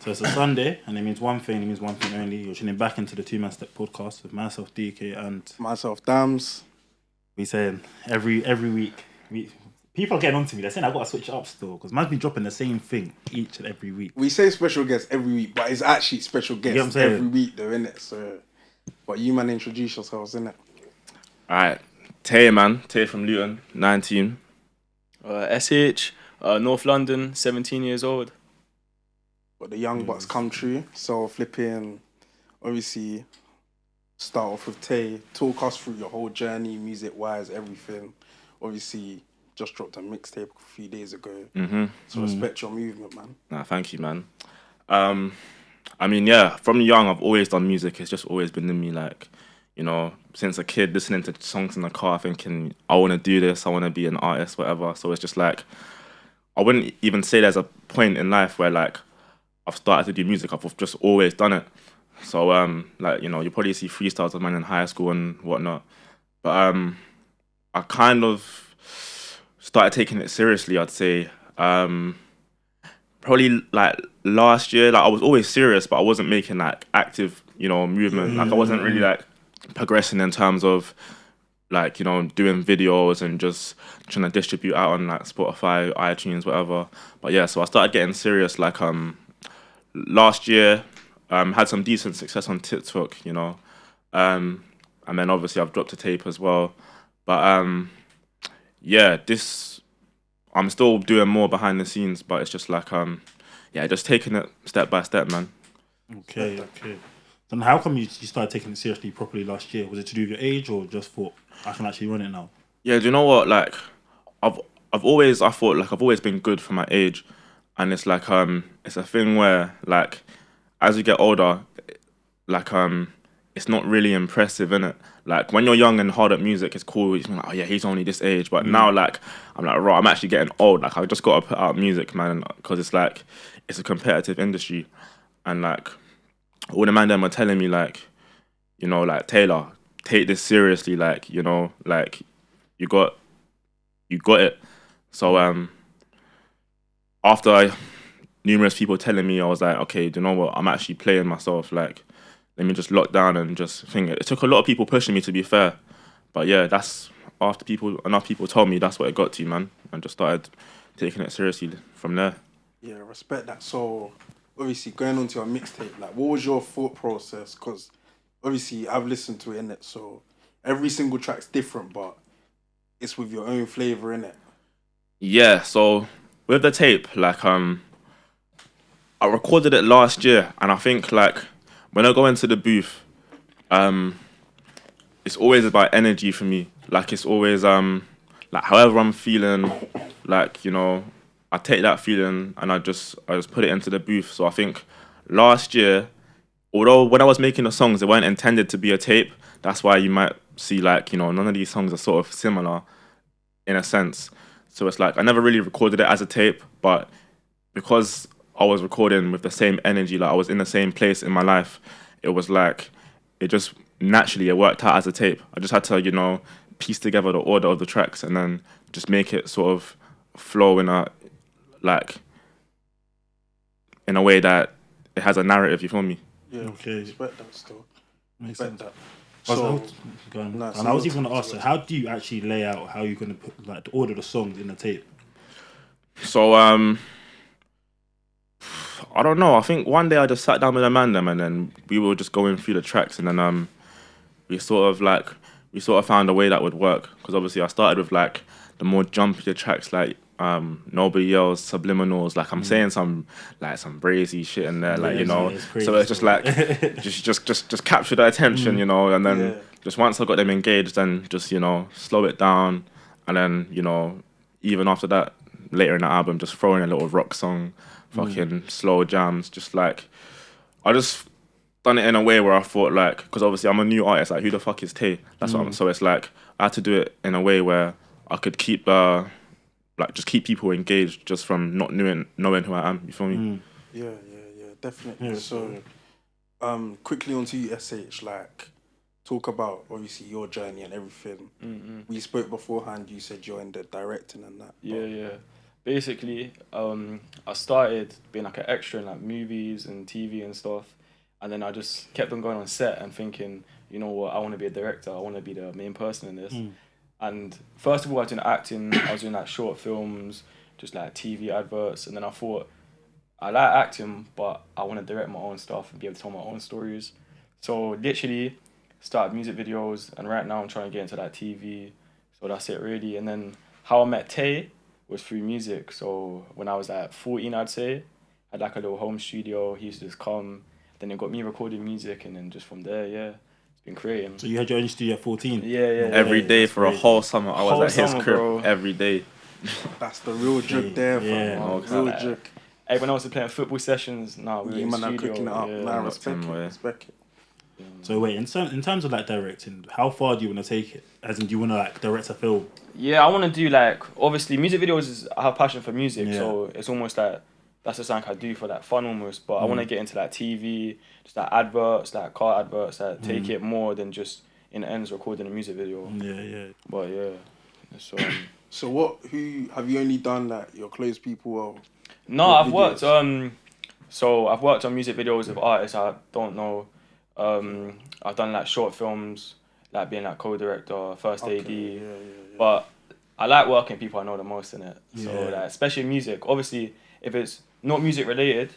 So it's a Sunday, and it means one thing. It means one thing only. You're tuning back into the Two Man Step podcast with myself, DK, and Myself, Damz. we saying every week. People are getting on to me. They're saying I gotta switch it up still because man's been dropping the same thing each and every week. We say special guest every week, but it's actually special You get what I'm guest saying? every week, though, innit? So, but you man introduce yourselves, innit? Alright, Tay man, Tay from Luton, 19. SH, North London, 17 years old. But the young bucks come true. So flipping, obviously, start off with Tay. Talk us through your whole journey, music-wise, everything. Obviously, just dropped a mixtape a few days ago. So respect your movement, man. Nah, thank you, man. I mean, yeah, from young, I've always done music. It's just always been in me, like, you know, since a kid, listening to songs in the car, thinking, I want to do this, I want to be an artist, whatever. So it's just like, I wouldn't even say there's a point in life where, like, I've started to do music. I've just always done it. So, like, you know, you probably see freestyles of mine in high school and whatnot. But I kind of started taking it seriously, I'd say. Probably, like, last year. Like, I was always serious, but I wasn't making, like, active, you know, movement. Like, I wasn't really, like, progressing in terms of, like, you know, doing videos and just trying to distribute out on, like, Spotify, iTunes, whatever. But yeah, so I started getting serious, like, last year. Had some decent success on TikTok, you know. And then obviously I've dropped a tape as well. But yeah, I'm still doing more behind the scenes, but it's just like yeah, just taking it step by step, man. Okay. Then how come you started taking it seriously properly last year? Was it to do with your age or just thought I can actually run it now? Yeah, do you know what? Like, I thought like I've always been good for my age, and it's like it's a thing where, like, as you get older, like it's not really impressive, innit? Like, when you're young and hard at music, it's cool. It's like, oh yeah, he's only this age. But now, like, I'm like, right, I'm actually getting old. Like, I just got to put out music, man, because it's like, it's a competitive industry, and like, all the man them are telling me, like, you know, like, Taylor, take this seriously, like, you know, like, you got it. So after numerous people telling me, I was like, okay, do you know what? I'm actually playing myself. Like, let me just lock down and just think. It took a lot of people pushing me, to be fair, but yeah, that's after enough people told me, that's what it got to, man, and just started taking it seriously from there. Yeah, respect that. So, obviously, going on to your mixtape, like, what was your thought process? Because, obviously, I've listened to it, innit? So, every single track's different, but it's with your own flavour, innit? Yeah, so with the tape, like, I recorded it last year, and I think, like, when I go into the booth, it's always about energy for me. Like, it's always like, however I'm feeling, like, you know, I take that feeling and I just put it into the booth. So I think last year, although when I was making the songs, they weren't intended to be a tape. That's why you might see, like, you know, none of these songs are sort of similar in a sense. So it's like I never really recorded it as a tape, but because I was recording with the same energy, like I was in the same place in my life, it was like, it just naturally, it worked out as a tape. I just had to, you know, piece together the order of the tracks and then just make it sort of flow in a, like, in a way that it has a narrative, you feel me? Yeah, Okay. respect that still. Makes Respect sense. that. So, Go on. No, And so I was you're- even going to ask, so how do you actually lay out how you're going to put, like, to order the songs in the tape? So I don't know. I think one day I just sat down with a man them and then we were just going through the tracks and then we sort of found a way that would work, because obviously I started with, like, the more jumpier tracks, like Nobody Else, Subliminals, like I'm saying some brazy shit in there, like, you know. it's crazy So it's just stuff. like just capture their attention, you know, and then Yeah. just once I got them engaged, then just, you know, slow it down, and then, you know, even after that, later in the album, just throw in a little rock song, fucking slow jams, just like, I just done it in a way where I thought, like, because obviously I'm a new artist, like, who the fuck is Tay? That's what I'm. So it's like I had to do it in a way where I could keep like, just keep people engaged just from not knowing who I am. You feel me? yeah, definitely. Yeah, So, quickly onto you, SH, like, talk about, obviously, your journey and everything. We spoke beforehand, you said you're in the directing and that. Yeah. basically, I started being like an extra in like movies and TV and stuff, and then I just kept on going on set and thinking, you know what, I want to be a director. I want to be the main person in this. And first of all, I was doing acting. I was doing like short films, just like TV adverts, and then I thought I like acting, but I want to direct my own stuff and be able to tell my own stories. So literally, started music videos, and right now I'm trying to get into like TV. So that's it really. And then how I met Tay was through music. So when I was like 14, I'd say, I had like a little home studio. He used to just come. Then it got me recording music, and then just from there, yeah, it's been creating. So you had your own studio at 14? Yeah. Every day that's for a crazy. whole summer, I was Whole at his summer, crib bro. every day. That's the real drip there, Yeah. fam. Okay. Real Like, drip. everyone else was playing football sessions. Nah, we were You in man the are studio. cooking it up. Yeah. Nah, Not respect some it. way. Respect it. So wait, in terms of like directing, how far do you want to take it? As in, do you want to like direct a film? Yeah, I want to do like, obviously music videos is, I have passion for music, Yeah. so it's almost like that's just something I do for like fun almost, but I want to get into like TV, just like adverts, like car adverts, like take it more than just in the ends recording a music video. Yeah. But yeah, so So who have you only done like your close people or no, What I've worked videos? so I've worked on music videos with artists I don't know. I've done like short films, like being like co-director, first AD. yeah. But I like working with people I know the most in it. So Yeah. like, especially music. Obviously, if it's not music related,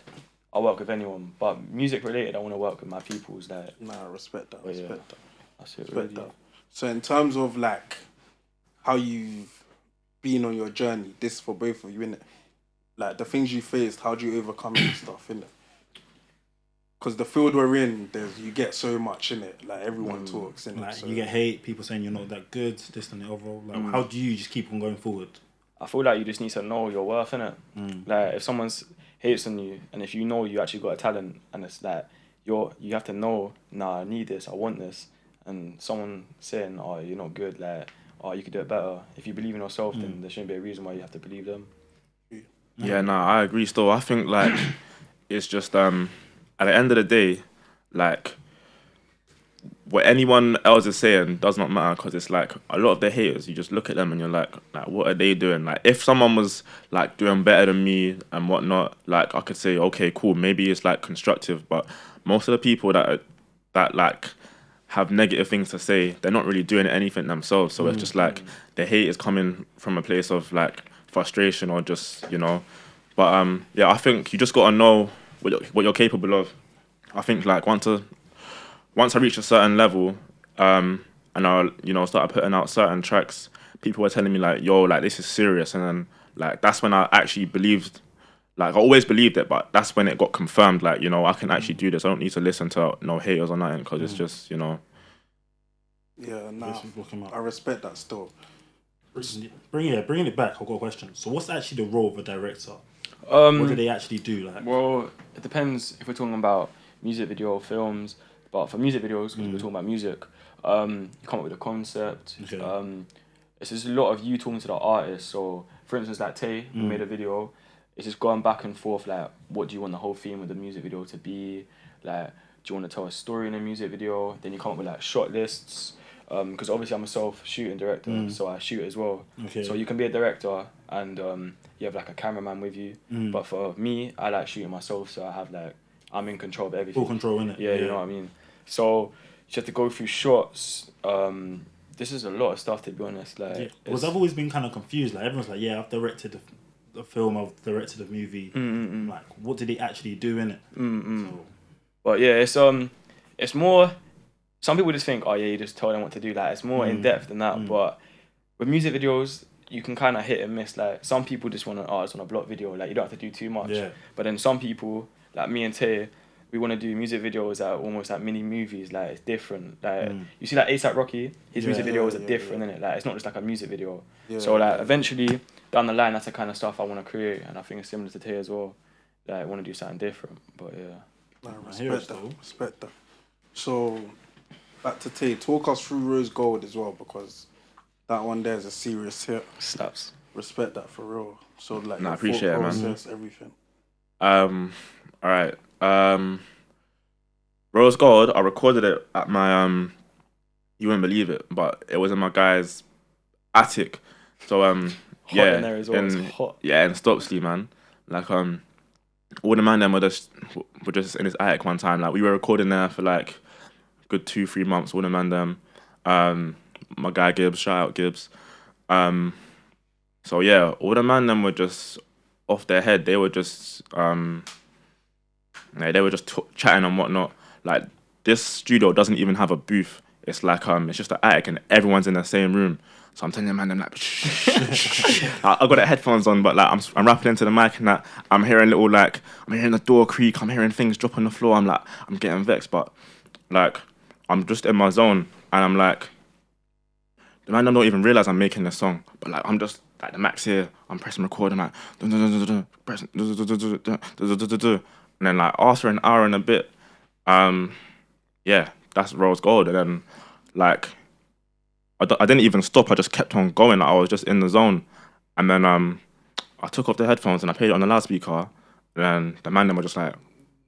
I'll work with anyone. But music related, I want to work with my peoples. Like Nah, respect that. But yeah. Respect that. that's it. Respect Really. that. So in terms of like how you've been on your journey, this for both of you, innit? Like the things you faced, how do you overcome it and stuff, innit? Because the field we're in, you get so much in it. Like everyone talks in Like it. So you get hate, people saying you're not that good, this and the other. Like how do you just keep on going forward? I feel like you just need to know your worth, innit? Like if someone's hates on you, and if you know you actually got a talent, and it's like you have to know, nah, I need this, I want this, and someone saying, oh, you're not good, like, oh, you could do it better. If you believe in yourself, then there shouldn't be a reason why you have to believe them. Yeah, nah, I agree. Still, I think like it's just at the end of the day, like what anyone else is saying does not matter because it's like a lot of the haters. You just look at them and you're like, what are they doing? Like, if someone was like doing better than me and whatnot, like I could say, okay, cool, maybe it's like constructive. But most of the people that like have negative things to say, they're not really doing anything themselves. So it's just like the hate is coming from a place of like frustration or just, you know. But yeah, I think you just gotta know what you're capable of. I think like once I reached a certain level, and I started putting out certain tracks, people were telling me like, yo, like this is serious, and then like that's when I actually believed. Like I always believed it, but that's when it got confirmed. Like, you know, I can actually do this. I don't need to listen to no haters or nothing because it's just, you know. yeah, nah, Basically block 'em out. I respect that still. Bringing it back. I've got a question. So what's actually the role of a director? What do they actually do? Like, Well, it depends if we're talking about music video, films. But for music videos, because we're talking about music, you come up with a concept. Okay. It's just a lot of you talking to the artist. So, for instance, like Tay, who made a video, it's just going back and forth. Like, what do you want the whole theme of the music video to be? Like, do you want to tell a story in a music video? Then you come up with like shot lists. Because obviously I'm a self-shooting director, so I shoot as well. Okay. So you can be a director and you have like a cameraman with you. But for me, I like shooting myself, so I have like I'm in control of everything. full control, innit? Yeah, you know what I mean. So you have to go through shots. This is a lot of stuff, to be honest. Like, Yeah. Because I've always been kind of confused. Like everyone's like, yeah, I've directed a film, I've directed a movie. Like, what did they actually do in it? So, but yeah, it's more. Some people just think, oh yeah, you just tell them what to do. Like it's more in depth than that. But with music videos, you can kind of hit and miss. Like some people just want to, oh, it's on a block video. Like you don't have to do too much. Yeah. But then some people, like me and Tay, we want to do music videos that are almost like mini movies. Like it's different. Like you see, like ASAP Rocky, his music videos are different, innit? Like it's not just like a music video. Yeah, So like eventually down the line, that's the kind of stuff I want to create, and I think it's similar to Tay as well. Like I want to do something different. But yeah. Nah, hear it respect that. still. Respect that. So back to Tay, talk us through Rose Gold as well, because that one there is a serious hit. Slaps. Respect that for real. So like, Nah, your appreciate thought it, man. process, everything. All right. Rose Gold, I recorded it at my you wouldn't believe it, but it was in my guy's attic. So yeah, in there as well. It's hot. Yeah, in Stopsley, man. Like all the man them were just in this attic one time. Like we were recording there for like good 2-3 months. All the man them, my guy Gibbs, shout out Gibbs. So yeah, all the man them were just off their head. They were just they were just chatting and whatnot. Like this studio doesn't even have a booth. It's like it's just an attic and everyone's in the same room. So I'm telling them, man, I'm like, I got the headphones on, but like I'm rapping into the mic and that I'm hearing I'm hearing the door creak, I'm hearing things drop on the floor. I'm like, I'm getting vexed, but like I'm just in my zone and I'm like, the man don't even realize I'm making this song, but like I'm just like the max here. I'm pressing record. I'm like, pressing, and then like after an hour and a bit, yeah, that's rose gold. And then like I didn't even stop. I just kept on going. I was just in the zone. And then I took off the headphones and I played it on the loudspeaker. And then the man them were just like,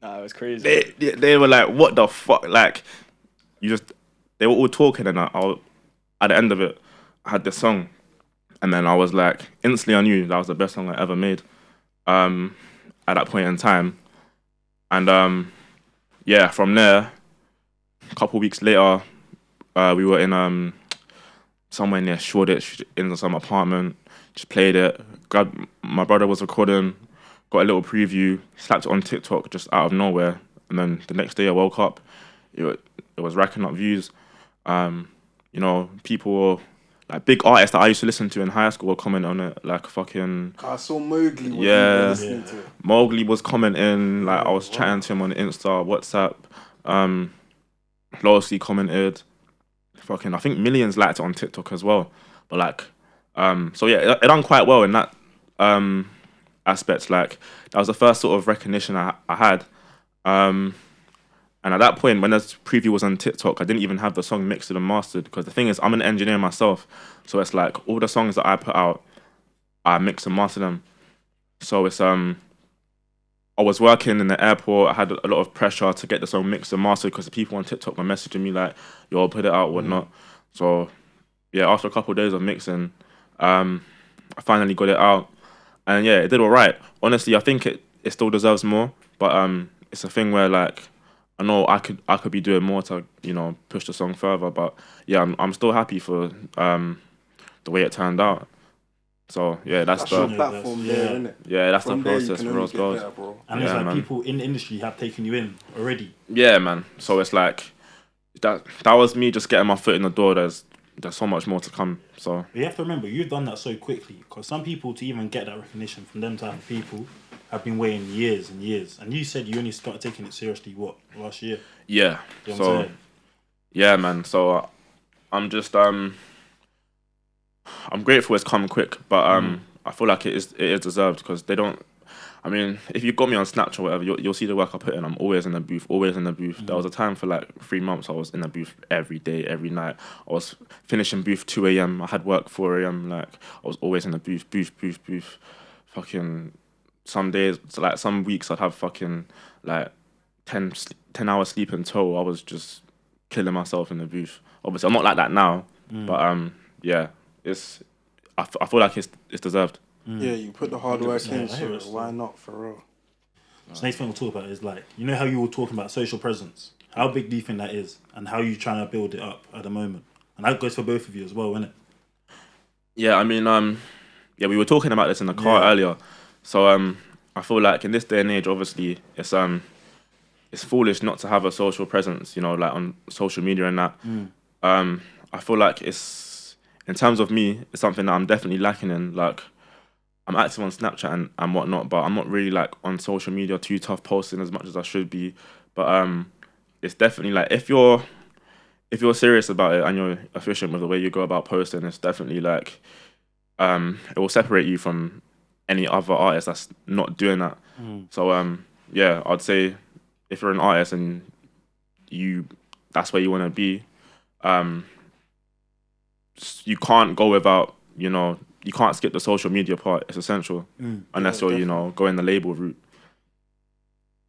Nah, it was crazy. they were like, what the fuck? Like they were all talking and at the end of it, I had this song. And then I was like, instantly I knew that was the best song I ever made at that point in time. And yeah, from there, a couple weeks later, we were in somewhere near Shoreditch in some apartment, just played it. My brother was recording, got a little preview, slapped it on TikTok just out of nowhere. And then the next day I woke up, it was racking up views. You know, people were, like big artists that I used to listen to in high school were commenting on it, like fucking... I saw Mowgli. Listening to it. Mowgli was commenting, like I was chatting to him on Insta, WhatsApp. Flawlessly commented. Fucking, I think millions liked it on TikTok as well. But like, so yeah, it done quite well in that aspect. Like, that was the first sort of recognition I had. And at that point, when this preview was on TikTok, I didn't even have the song mixed and mastered, because the thing is, I'm an engineer myself. So it's like, all the songs that I put out, I mix and master them. So it's, I was working in the airport. I had a lot of pressure to get the song mixed and mastered because the people on TikTok were messaging me like, yo, put it out, whatnot. So yeah, after a couple of days of mixing, I finally got it out. And yeah, it did all right. Honestly, I think it still deserves more, but it's a thing where like, I know I could be doing more to, you know, push the song further. But yeah, I'm still happy for the way it turned out. So yeah, that's your platform there, isn't it? Yeah, that's From the process for Rose Gold. And it's like people in the industry have taken you in already. Yeah, man. So it's like that was me just getting my foot in the door. There's so much more to come. So but you have to remember, you've done that so quickly, because some people, to even get that recognition from them type of people, have been waiting years and years. And you said you only started taking it seriously, what, last year? Yeah. You know what I'm saying? Yeah, man. So I'm just I'm grateful it's come quick, but I feel like it is deserved, because they don't. I mean, if you got me on Snapchat or whatever, you'll see the work I put in. I'm always in the booth, always in the booth. There was a time for like 3 months I was in the booth every day, every night. I was finishing booth 2 a.m. I had work 4 a.m. Like, I was always in the booth. Fucking some days, like some weeks, I'd have fucking like 10 hours sleep in total. I was just killing myself in the booth. Obviously, I'm not like that now, but yeah, I feel like it's deserved. Yeah, you put the hard work in, so it. why not, for real? So next thing we'll talk about is like, you know how you were talking about social presence? How big do you think that is? And how are you trying to build it up at the moment? And that goes for both of you as well, isn't it? Yeah, I mean, yeah, we were talking about this in the car earlier. So I feel like in this day and age, obviously, it's foolish not to have a social presence, you know, like on social media and that. I feel like it's, in terms of me, it's something that I'm definitely lacking in. Like, I'm active on Snapchat and whatnot, but I'm not really like on social media too tough posting as much as I should be. But it's definitely like, if you're serious about it and you're efficient with the way you go about posting, it's definitely like it will separate you from any other artist that's not doing that. So yeah, I'd say if you're an artist and that's where you want to be, you can't go without, you know, you can't skip the social media part. It's essential, unless you're, you know, going the label route.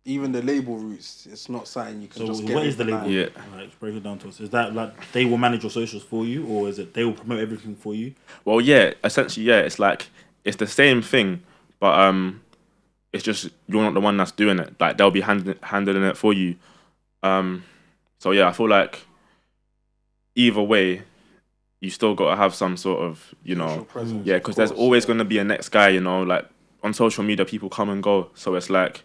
Even the label routes, it's not something you can So just get. what is the label? Yeah. Like, break it down to us. Is that like they will manage your socials for you, or is it they will promote everything for you? Well, yeah, essentially, yeah. It's like it's the same thing, but it's just you're not the one that's doing it. Like they'll be handling it for you. So yeah, I feel like either way, you still got to have some sort of, presence, yeah, because there's always going to be a next guy, like on social media, people come and go. So it's like,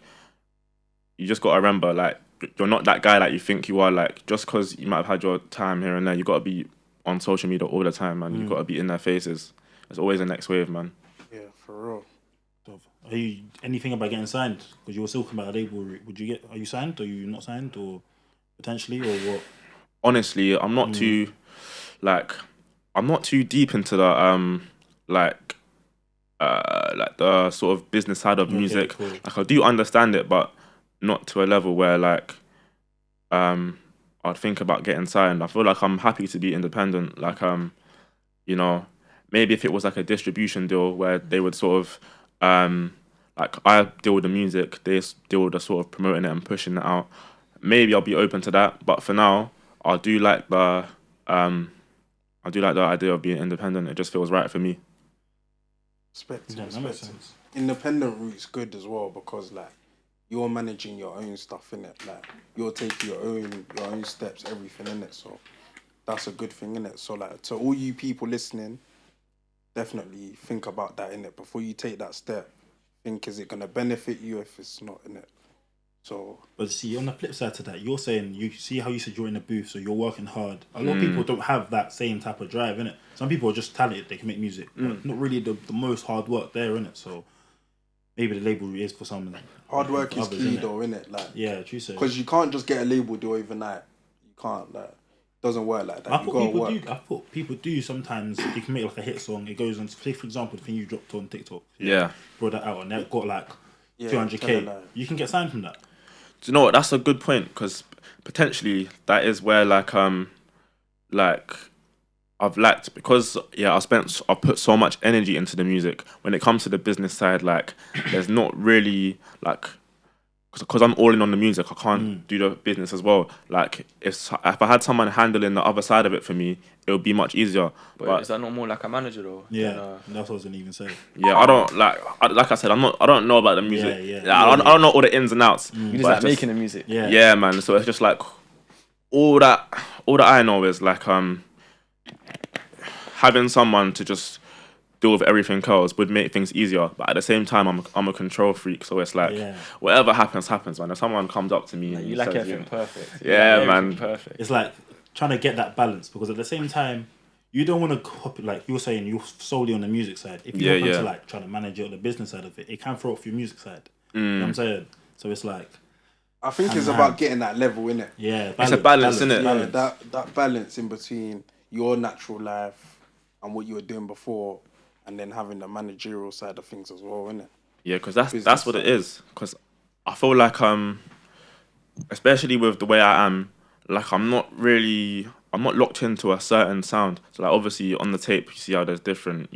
you just got to remember, like, you're not that guy that you think you are. Like, just because you might have had your time here and there, you got to be on social media all the time, man. You got to be in their faces. There's always a next wave, man. Yeah, for real. Are you anything about getting signed? Because you were talking about a label. Are you signed? Are you not signed? Or potentially, or what? Honestly, I'm not too, I'm not too deep into the like the sort of business side of music. Cool. Like I do understand it, but not to a level where like I'd think about getting signed. I feel like I'm happy to be independent. Like maybe if it was like a distribution deal where they would sort of like I deal with the music, they deal with the sort of promoting it and pushing it out. Maybe I'll be open to that, but for now, I do like the idea of being independent. It just feels right for me. Respect. Yeah, that makes sense. Independent route's good as well because like you're managing your own stuff in it. Like you're taking your own steps, everything in it. So that's a good thing in it. So like to all you people listening, definitely think about that in it before you take that step. Think, is it gonna benefit you if it's not in it? So, but see, on the flip side to that, you're saying you see how you said you're in the booth, so you're working hard. A lot of people don't have that same type of drive, innit? Some people are just talented; they can make music, but not really the most hard work there, innit? So maybe the label is for some. hard work is others, key, innit? though, innit? Like, Yeah, true. So because you can't just get a label deal overnight. You can't. Like, doesn't work like that. I You thought gotta people work. do. I thought people do sometimes. You can make like a hit song. It goes on. Say for example, the thing you dropped on TikTok. Yeah. Brought that out and that got like Yeah, 200K. like, You can get signed from that. Do you know what? That's a good point because potentially that is where like I've lacked because I've put so much energy into the music. When it comes to the business side, like there's not really like because I'm all in on the music, I can't do the business as well. Like if I had someone handling the other side of it for me, it would be much easier. But is that not more like a manager though? Yeah, that's what I was gonna even say. Yeah, I don't like I said, I don't know about the music. Yeah. I don't know all the ins and outs. You just but like making the music. Yeah, man. So it's just like all that I know is like having someone to just deal with everything else would make things easier. But at the same time, I'm a control freak, so it's like whatever happens, man. If someone comes up to me and You like says, everything perfect. Yeah, man. Perfect. it's like trying to get that balance because at the same time, you don't want to copy like you're saying you're solely on the music side. If you go into like trying to manage it on the business side of it, it can throw off your music side. You know what I'm saying? So it's like I think it's about getting that level in it. yeah, It's a balance, innit? Yeah, that balance in between your natural life and what you were doing before, and then having the managerial side of things as well, innit? Yeah, because that's what it is. Because I feel like especially with the way I am, like I'm not locked into a certain sound. So like obviously on the tape you see how there's different,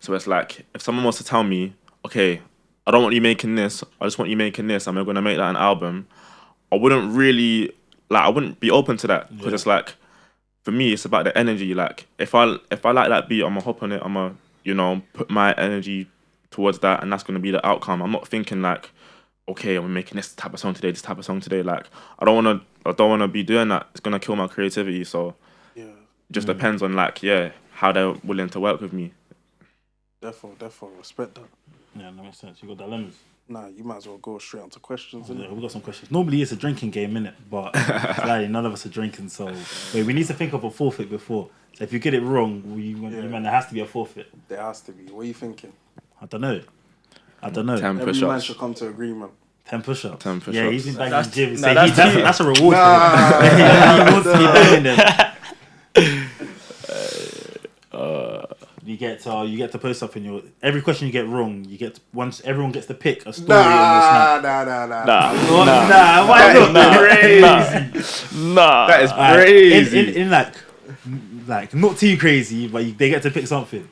So it's like if someone wants to tell me, okay, I don't want you making this, I just want you making this, and we're gonna make that an album, I wouldn't be open to that because it's like for me it's about the energy. Like if I like that beat, I'm gonna hop on it, I'm gonna put my energy towards that, and that's gonna be the outcome. I'm not thinking like, okay, I'm making this type of song today. Like I don't wanna be doing that. It's gonna kill my creativity. So Yeah, it just depends on how they're willing to work with me. Definitely respect that. yeah, that makes sense. You got dilemmas. Nah, you might as well go straight onto questions, innit? Yeah, we got some questions. Normally it's a drinking game, innit? But like, none of us are drinking, so wait, we need to think of a forfeit before. So if you get it wrong, there has to be a forfeit. There has to be. What are you thinking? I don't know. 10 Every man push-ups. should come to agreement. 10 push-ups. 10 push-ups. Yeah, he's been banging That's- the gym. no, Say that's that's a reward Nah. for him. He wants to be banging them. You get to post up in your every question you get wrong. Once everyone gets to pick a story on your snap. Nah. Why not? That is Alright, crazy. in like not too crazy, but they get to pick something.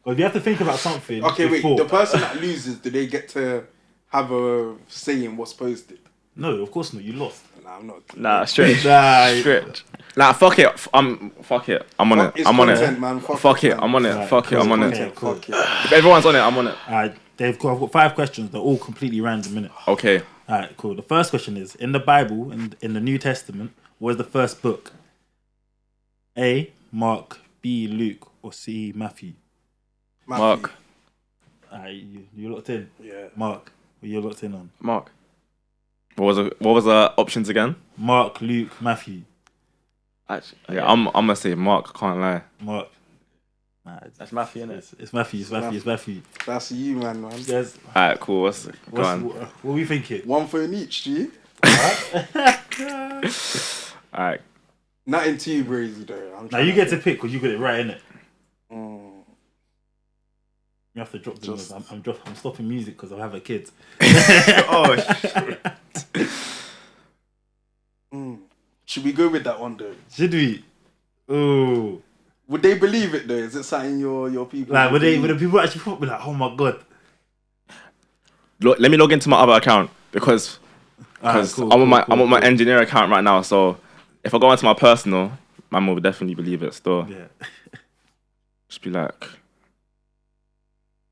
But if you have to think about something. Okay, before, wait. The person that loses, do they get to have a say in what's posted? No, of course not. You lost. Nah, I'm not. Nah, stretch. Nah. Stretch. Nah, fuck it. Fuck it. I'm on it. It's I'm on content, it. man. Fuck it. I'm on it. Right, Fuck it. I'm on it. Okay, cool. Fuck it. If everyone's on it, I'm on it. Alright, I've got 5 questions. They're all completely random, innit? Okay. Alright, cool. The first question is, in the Bible, in the New Testament, what is the first book? A, Mark, B, Luke, or C, Matthew? Mark. Alright, you locked in? Yeah. Mark, what you locked in on? Mark. What was the options again? Mark, Luke, Matthew. Actually, Yeah, I'm gonna say Mark. I can't lie. Mark. Nah, That's Matthew, innit? it's Matthew, it's Matthew. That's you, man. Yes. Alright, cool. Go on. What are we thinking? One for in each, G. Alright. Nothing too crazy though. Now you get to pick because you got it right, innit? Mm. You have to drop the Just- I'm stopping music because I have a kid. Oh shit. Should we go with that one though? Should we? Oh, Would they believe it though? Is it something your people? like would the believe? people actually be like, oh my god? Look, let me log into my other account because Alright, cool, I'm on cool, my cool. engineer account right now. So if I go into my personal, my mum will definitely believe it. Still, Yeah, just be like,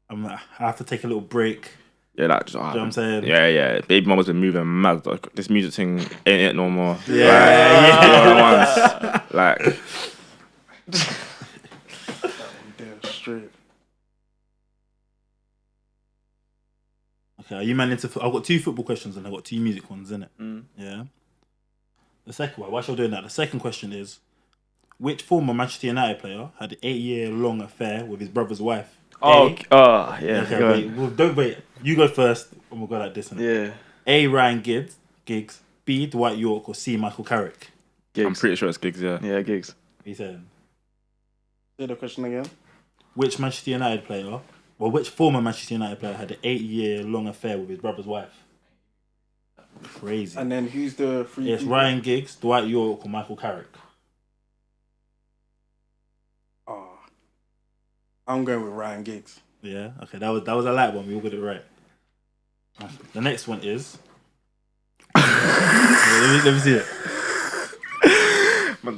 I have to take a little break. yeah, like, You know what I'm saying? yeah. Baby mama's been moving mad. Like, this music thing ain't it no more. Yeah. Like, Damn straight. Okay, are you man into? I've got 2 football questions and I've got 2 music ones, innit? Mm. Yeah. The second one, whilst you're doing that, the second question is, which former Manchester United player had an 8-year-long affair with his brother's wife? Oh, A, yeah. okay, go wait, on. well, don't wait. You go first, and we'll go like this. Innit? Yeah. A, Ryan Giggs, B, Dwight York, or C, Michael Carrick? I'm Gigs. pretty sure it's gigs. Yeah. Yeah, gigs. He said, Say the question again. which Manchester United player, well, which former Manchester United player had an 8-year-long affair with his brother's wife? Crazy. And then who's the three? It's people? Ryan Giggs, Dwight York, or Michael Carrick. Oh, I'm going with Ryan Giggs. Yeah, okay, that was a light one. We all got it right. The next one is. let me see it. You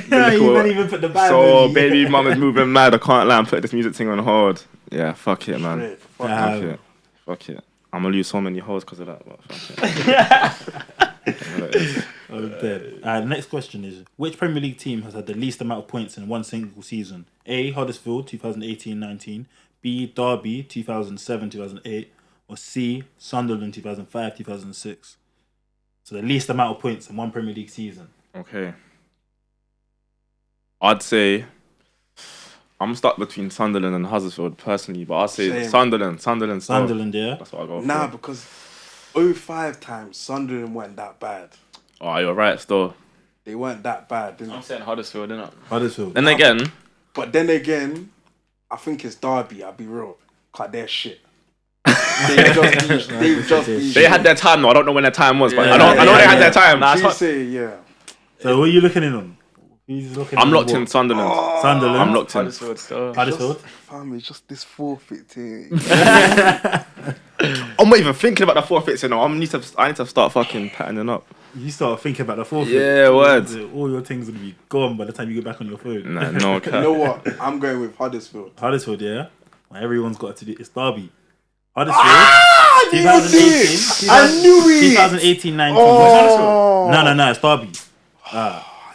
can't even put the bad So movie. baby mama's moving mad. I can't lie. I'm putting this music thing on hold. Yeah, fuck it, man. Straight. Fuck Yeah. it. Fuck it. I'm gonna lose so many hoes because of that. But fuck it. I'm dead. The next question is: which Premier League team has had the least amount of points in one single season? A, Huddersfield 2018-19, B, Derby 2007-2008, or C, Sunderland 2005-2006. So the least amount of points in one Premier League season. Okay. I'd say I'm stuck between Sunderland and Huddersfield personally, but I'd say Same. Sunderland. Sunderland, yeah. That's what I go Nah, for. because 05 times Sunderland weren't that bad. Oh, you're right. Still. They weren't that bad. Didn't I'm saying Huddersfield, innit? Huddersfield. Then again, But then again, I think it's Derby, I'll be real. Cause they're shit. They've just been they had their time. Though I don't know when their time was, but Yeah. I know they had their time. Nah, You say, yeah. So what are you looking in on? Who's looking I'm in locked what? in Sunderland. Sunderland. I'm locked in. Huddersfield still. Huddersfield. Fam, it's just this forfeit thing. I'm not even thinking about the forfeits. You know, I need to start fucking patterning up. You start thinking about the forfeit. Yeah, words. All your things will be gone by the time you get back on your phone. Nah, no You cap. know what? I'm going with Huddersfield. Huddersfield, yeah. Well, everyone's got to do. It's Derby. Huddersfield. 2018. I knew it. 2018-19. Oh. No, it's Derby.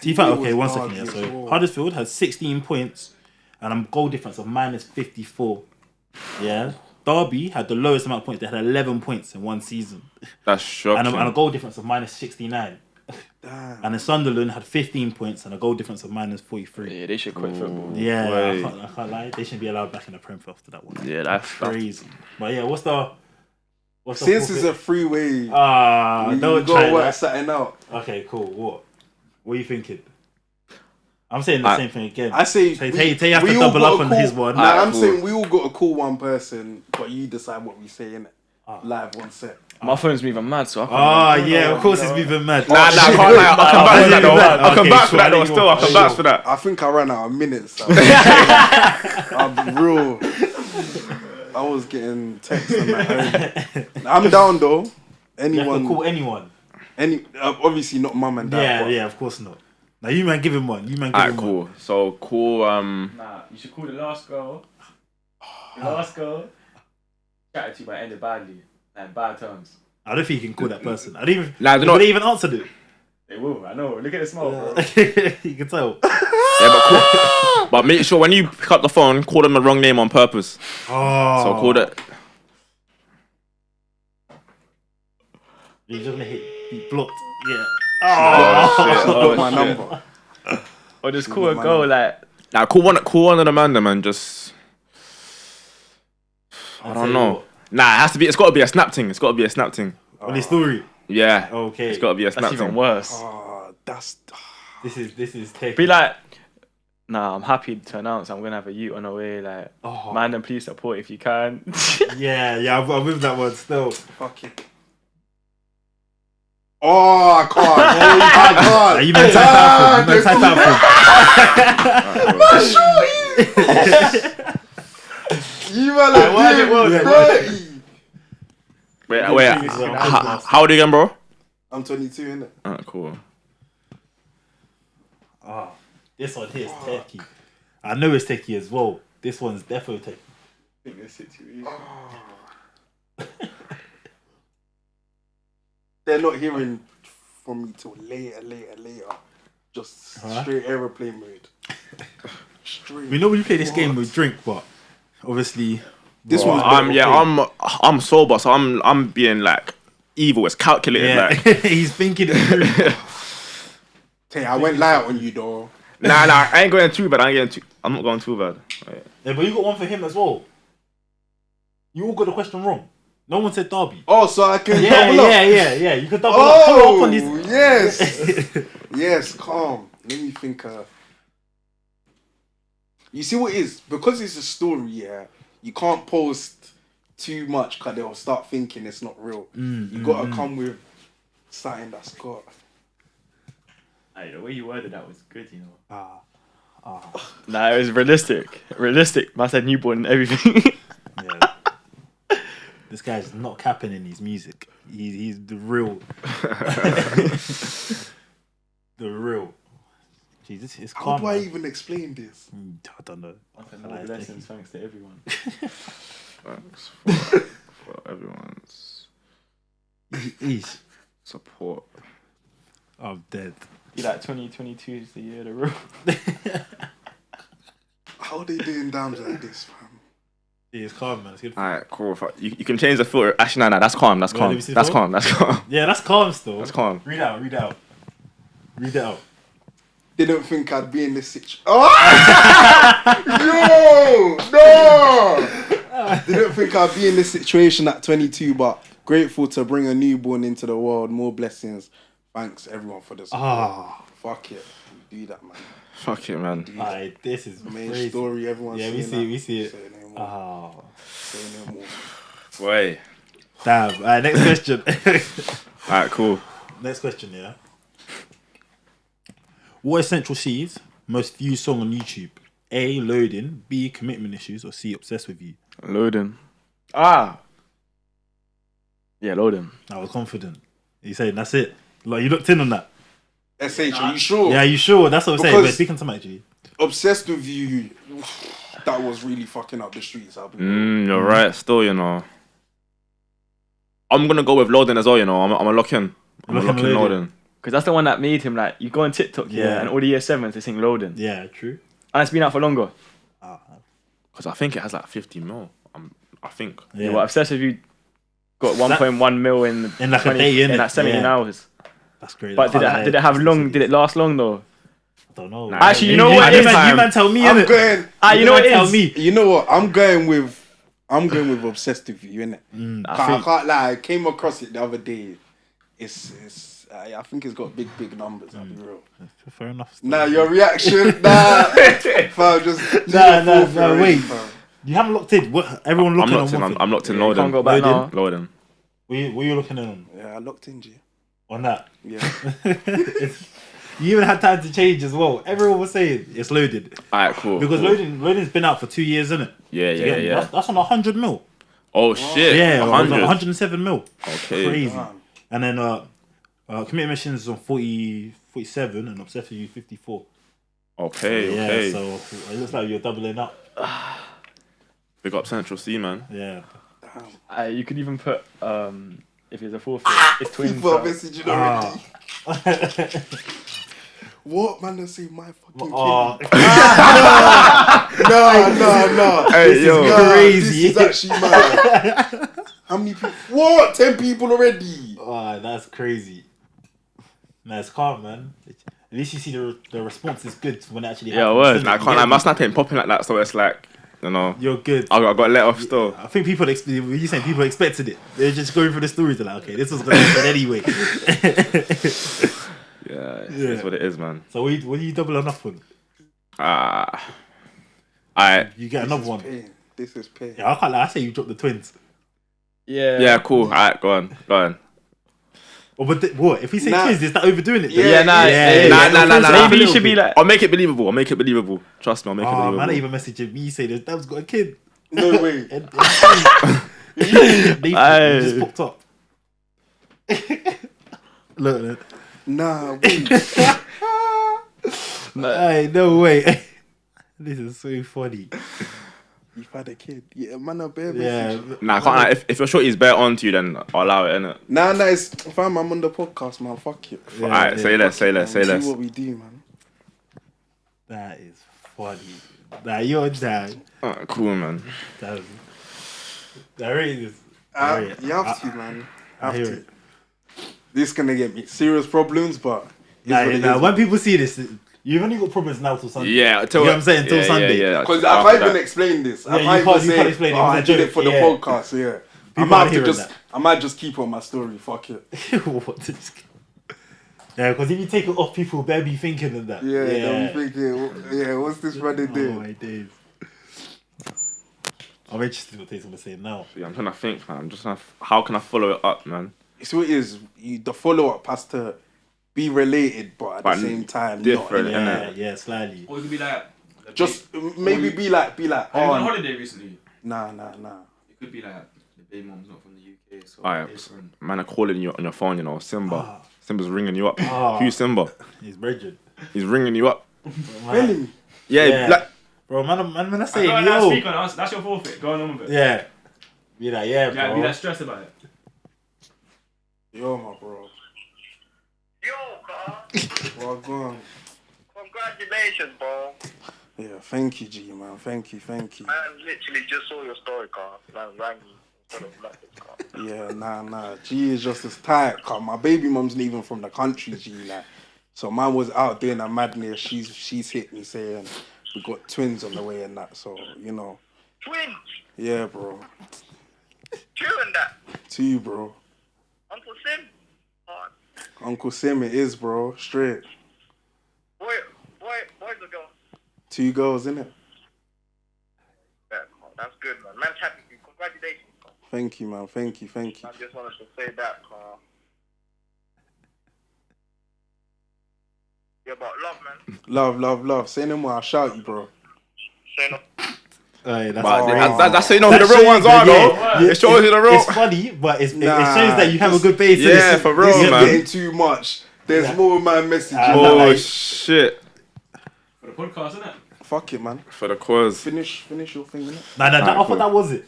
knew it Okay, was 1 second. Derby Yeah, as so well. Huddersfield has 16 points and a goal difference of minus 54. Yeah. Derby had the lowest amount of points. They had 11 points in one season That's shocking. and a goal difference of minus 69. Damn. And then Sunderland had 15 points and a goal difference of minus 43. Yeah, they should quit football. Yeah, Wait. I can't lie. They shouldn't be allowed back in the Prem after that one. Yeah, that's Crazy. But yeah, what's the Since it's a freeway, you you don't gotta try work that. something out. Okay, cool. What are you thinking? I'm saying the same thing again. I say Tay have to we all double got up a on call- his one. Nah, I'm cool. saying we all got to call one person, but you decide what we say in it. Live on set. My phone's moving mad, so I can't. Oh yeah, of course it's moving mad. Nah, I can't lie. I can vouch for that though. I can Okay, vouch for sure, that though. I Still, I can vouch for that. I think I ran out of minutes. I'll be real. I was getting texts on my own. I'm down though. You have to Anyone? call anyone. Obviously not mum and dad. but Yeah, of course not. Now you man give him one. You man give Alright, him cool. one. So cool. Nah, you should call the last girl. The last girl chatted to you but ended badly. Like bad terms. I don't think you can call that person. I didn't even. Nah, they're Would not- they even answered it? They will, I know. Look at the smile, bro. You can tell. Yeah, but cool. But make sure when you pick up the phone, call them the wrong name on purpose. Oh. So call that. You're just gonna hit blocked. Yeah. Oh, shit. Got my shit. number. Or just call a girl like, Nah, call one of the man, them, and just. I don't know. Nah, it has to be. It's got to be a snap thing. It's got to be a snap thing. On his story. Yeah. Okay. It's got to be a snap that's even thing. worse. Oh, that's. This is take. Be like, nah, I'm happy to announce I'm gonna have a youth on the way. Like, Oh. man, and please support if you can. Yeah, I'm with that one still. Fuck it. Oh, I can't. I Nah, can't. you man type out for him. You man why are did it work? doing Why dirty. Wait. How old are you again, bro? I'm 22, innit? Alright, cool. Ah, this one here is techie. I know it's techie as well. This one's definitely techie. They're not hearing from me till later. Just straight aeroplane mode. Straight. We know when you play this game with drink, but obviously This Bro, one's I'm sober, so I'm being like evil. It's calculated. yeah, Like, he's thinking it through. Hey, I went light on you, though. nah, I ain't going too bad. I'm not going too bad. Right. Yeah, but you got one for him as well. You all got the question wrong. No one said Derby. Oh, so I can Yeah, double up. yeah. You can double up. Follow up Oh, on this. yes. Yes, calm. Let me think. You see what it is? Because it's a story, yeah, you can't post too much because they'll start thinking it's not real. You gotta come with something that's got. Hey, the way you worded that was good, you know. Ah, Nah, it was realistic. Realistic. Man said newborn and everything. yeah. This guy's not capping in his music. He's the real. The real. Jesus, it's How calm. do I man. even explain this? I don't know. More blessings, thanks to everyone. Thanks for everyone's Eesh. support. I'm dead. Be like 2022 is the year of the real. How are they doing Damz like this, fam? It's calm, man. It's good. Alright, cool. You can change the filter. Actually, nah, that's calm. That's Wait, calm. let me see the That's filter. calm. That's calm. Yeah, that's calm still. That's calm. Read out. Read it out. Didn't think I'd be in this situation. Oh! No! Didn't think I'd be in this situation at 22, but grateful to bring a newborn into the world. More blessings. Thanks everyone for this. Fuck it. We do that, man. Fuck it, man. Alright, this is Main crazy. story. Everyone's Yeah, we saying see that. it. We see it. Say no more. Oh, Say no more. Wait. damn. Alright, next question. Alright, cool. Next question, yeah. What essential C's most viewed song on YouTube? A. Loading. B. Commitment issues. Or C. Obsessed with you. Loading. Yeah, loading. I was confident. You saying that's it? Like you looked in on that? SH, are you sure? Yeah, you sure? That's what I'm saying. Because- But speaking to my G. Obsessed with you. That was really fucking up the streets. I'll be You're right. Still, you know. I'm gonna go with loading as well. You know, I'm a lock in. I'm a Lock in lock in Loading. loading. Because that's the one that made him like, you go on TikTok, Yeah. and all the year 7s they sing loading. Yeah, true. And it's been out for longer. Because I think it has like 50 mil. I think. Yeah. What Obsessed with You got 1.1 mil in like a day, in innit? that 17 Yeah. hours. That's great. But did it have long? Did it last long though? I don't know. Nah, Actually, you know what You it is? man tell me, I'm innit? going. You know what it tell is? me. You know what? I'm going with Obsessed with You, innit? I can't lie. I came across it the other day. I think it's got big numbers. I'll be real. Fair enough. Nah, your reaction. Nah, fam, just do Nah, the full nah, wait. fam. You haven't locked in. What? Everyone I'm looking locked on in. one thing. I'm locked in You loading. can't go back now. Loading. What you looking in on? Yeah, I locked in, G. On that? Yeah. You even had time to change as well. Everyone was saying it's loaded. Alright, cool. Because cool. loading's been out for 2 years, isn't it? Yeah. That's on 100 mil. Oh shit. Yeah, 100. 107 mil. Okay. Crazy. Damn. And then Committed Missions is on 47 and Obsessed with You 54. Okay. So it looks like you're doubling up. Big up Central C, man. Yeah. You could even put if it's a forfeit, it's twins. People are so- messaging already. What man? They say my fucking kid. No. Hey, This yo. is Nah, crazy. This is actually mad. How many people? What? 10 people already? Oh, that's crazy. Nah, it's calm, man. At least you see the response is good when it actually Yeah, happens. words. isn't Nah, I it? can't lie. My snap ain't popping like that, so it's like, you know, You're good. I got let off still. I think people when you saying people expected it. They're just going through the stories. They're like, okay, this was gonna happen anyway. Yeah, it's what it is, man. So what are you doubling up on? You get another one. Pain. This is pain. Yeah, I can't lie. I say you dropped the twins. Yeah. Cool. Alright, go on. Oh, but what? If we say Nah. twins, is that overdoing it? Yeah, Nah. Nah. Maybe you should be like. I'll make it believable. Trust me, I'll make it Oh, believable. man, I even messaging me saying that Dam's got a kid. No way. They just popped up. Look. Nah, wait. Hey, no way. This is so funny. You've had a kid. Yeah, man, I bear Yeah. message. Nah, I can't lie. If your shorty's bare onto you, then I'll allow it, innit? Nah, it's fam. I'm on the podcast, man. Fuck it. Yeah, Alright, say less. See what we do, man. That is funny. Nah, you're down. Cool, man. That really is. You have to, man. I Have hear to. it. This is gonna get me serious problems, but it's what it Nah, is. when people see this, you've only got problems now till Sunday. Yeah, You know what I'm saying? Till Sunday. Yeah. Because I can't even explain this. I you can't can't- even you say, can't explain it. It was I a did joke. it for the Yeah. podcast. Yeah, People are hearing I might just keep on my story. Fuck it. What this- Yeah, because if you take it off, people better be thinking of that. Yeah, I'm thinking. Yeah, what's this brother Oh doing? my days. I'm interested in what he's gonna say now. Yeah, I'm trying to think, man. I'm just trying to, how can I follow it up, man? So it is. The follow up has to be related, but at But the same time, different, Not, innit? Yeah, slightly. Or it could be like just maybe be like. Have you gone on Oh, holiday recently? nah. It could be like the baby mom's not from the UK, so Alright, different. man, are calling you on your phone, you know, Simba. Ah. Simba's ringing you up. Ah. Who's Simba? He's bridging. He's ringing you up. Really? Yeah, like, Bro, man, I say, Go on, yo. speak on it. That's your forfeit. Go on with it. Yeah. Be like, yeah, Yeah, bro. be that stressed about it. Yo, my bro. Yo, bro. Well, go on. Congratulations, bro. Yeah, thank you, G, man. Thank you. Man, literally just saw your story, car. Man, rang me instead of nothing, car. Yeah, nah. G is just as tight. Cause my baby mum's not even from the country, G. Like, so man was out doing a madness. She's hit me saying we got twins on the way and that. So you know, Twins. yeah, bro. Two and that. 2, bro. Uncle Sim. Oh, Uncle Sim, it is, bro. Straight. boys or girls? 2 girls, innit? Yeah, car. That's good, man. Man's happy for you. Congratulations, car. Thank you, man. Thank you. I just wanted to say that, car. Yeah, but love, man. Love. Say no more. I'll shout you, bro. Say no. Hey, that's but crazy. that's how you know who That the real shows ones that, are, though. yeah, It shows you the real. It's funny, but it shows that you have a just- good basis. Yeah, for real, This is man. getting too much. There's more man messages. Ah, Oh, like- shit. For the podcast, isn't it? Fuck it, man. For the cause. Finish your thing, innit? Nah, I Alright, thought that was it.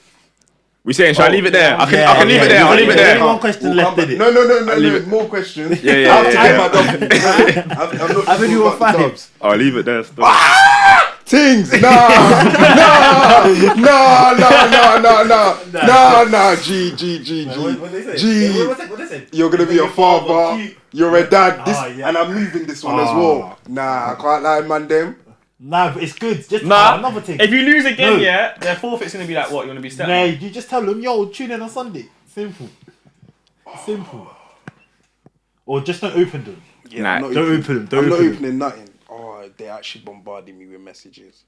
We saying, should I leave it there? I can Yeah, leave it yeah, there. I'll leave it There's there. only one question left, come did it? back. No, leave it. more questions. Yeah, I have to yeah. get my W. I'm not I mean, you were talking about the fine. dubs. I'll leave it there still. Things, nah, G, What they say? G. What they say? You're gonna be a father, you're a dad, this, yeah. and I'm moving this one as well. Nah, I can't lie, man, them. Nah, but it's good. Just Nah, another thing. if you lose again, No. yeah, their forfeit's gonna be like what? You wanna be step? Nah, you just tell them, yo, tune in on Sunday. Simple. Or just don't open them. Yeah, Nah, I'm not don't opening- open them, don't I'm not open them. opening nothing. Oh, they actually bombarded me with messages.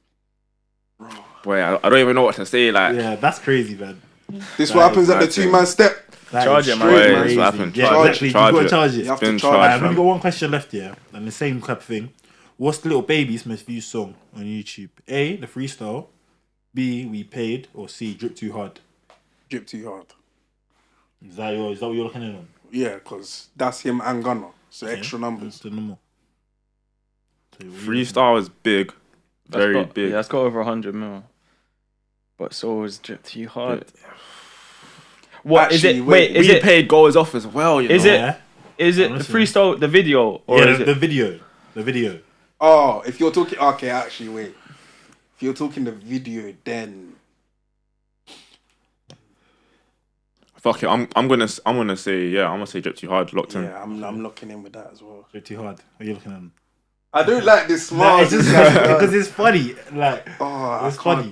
Boy, I don't even know what to say. Like, Yeah, that's crazy, man. This what happens at the mad 2-man step. That Charge is it, man. straight Wait, crazy. that's what happened. Yeah, Charge it. exactly. You Charge gotta it. charge it. You have to Been charge charged, it. I've man. only got one question left, yeah, and the same type of thing. What's the Little Baby's most viewed song on YouTube? A, the freestyle. B, we paid. Or C, drip too hard. Drip too hard. Is that what you're looking in on? Yeah, because that's him and Gunner. So extra numbers. The number. Freestyle is big. Very big. Yeah, that's got over 100 mil. But so is Drip Too Hard. What is Actually, it? Wait, is we it? paid goals off as well. Is know? Is it the freestyle, the video, or Yeah, is the it video. The video. Oh, if you're talking, okay, actually, wait. If you're talking the video, then Fuck it. I'm gonna say Drip Too Hard. Locked in. yeah, I'm locking in with that as well. Drip Too Hard. What are you looking at? I don't like this Nah, smile. it's just because it's funny. Like, Oh, it's funny.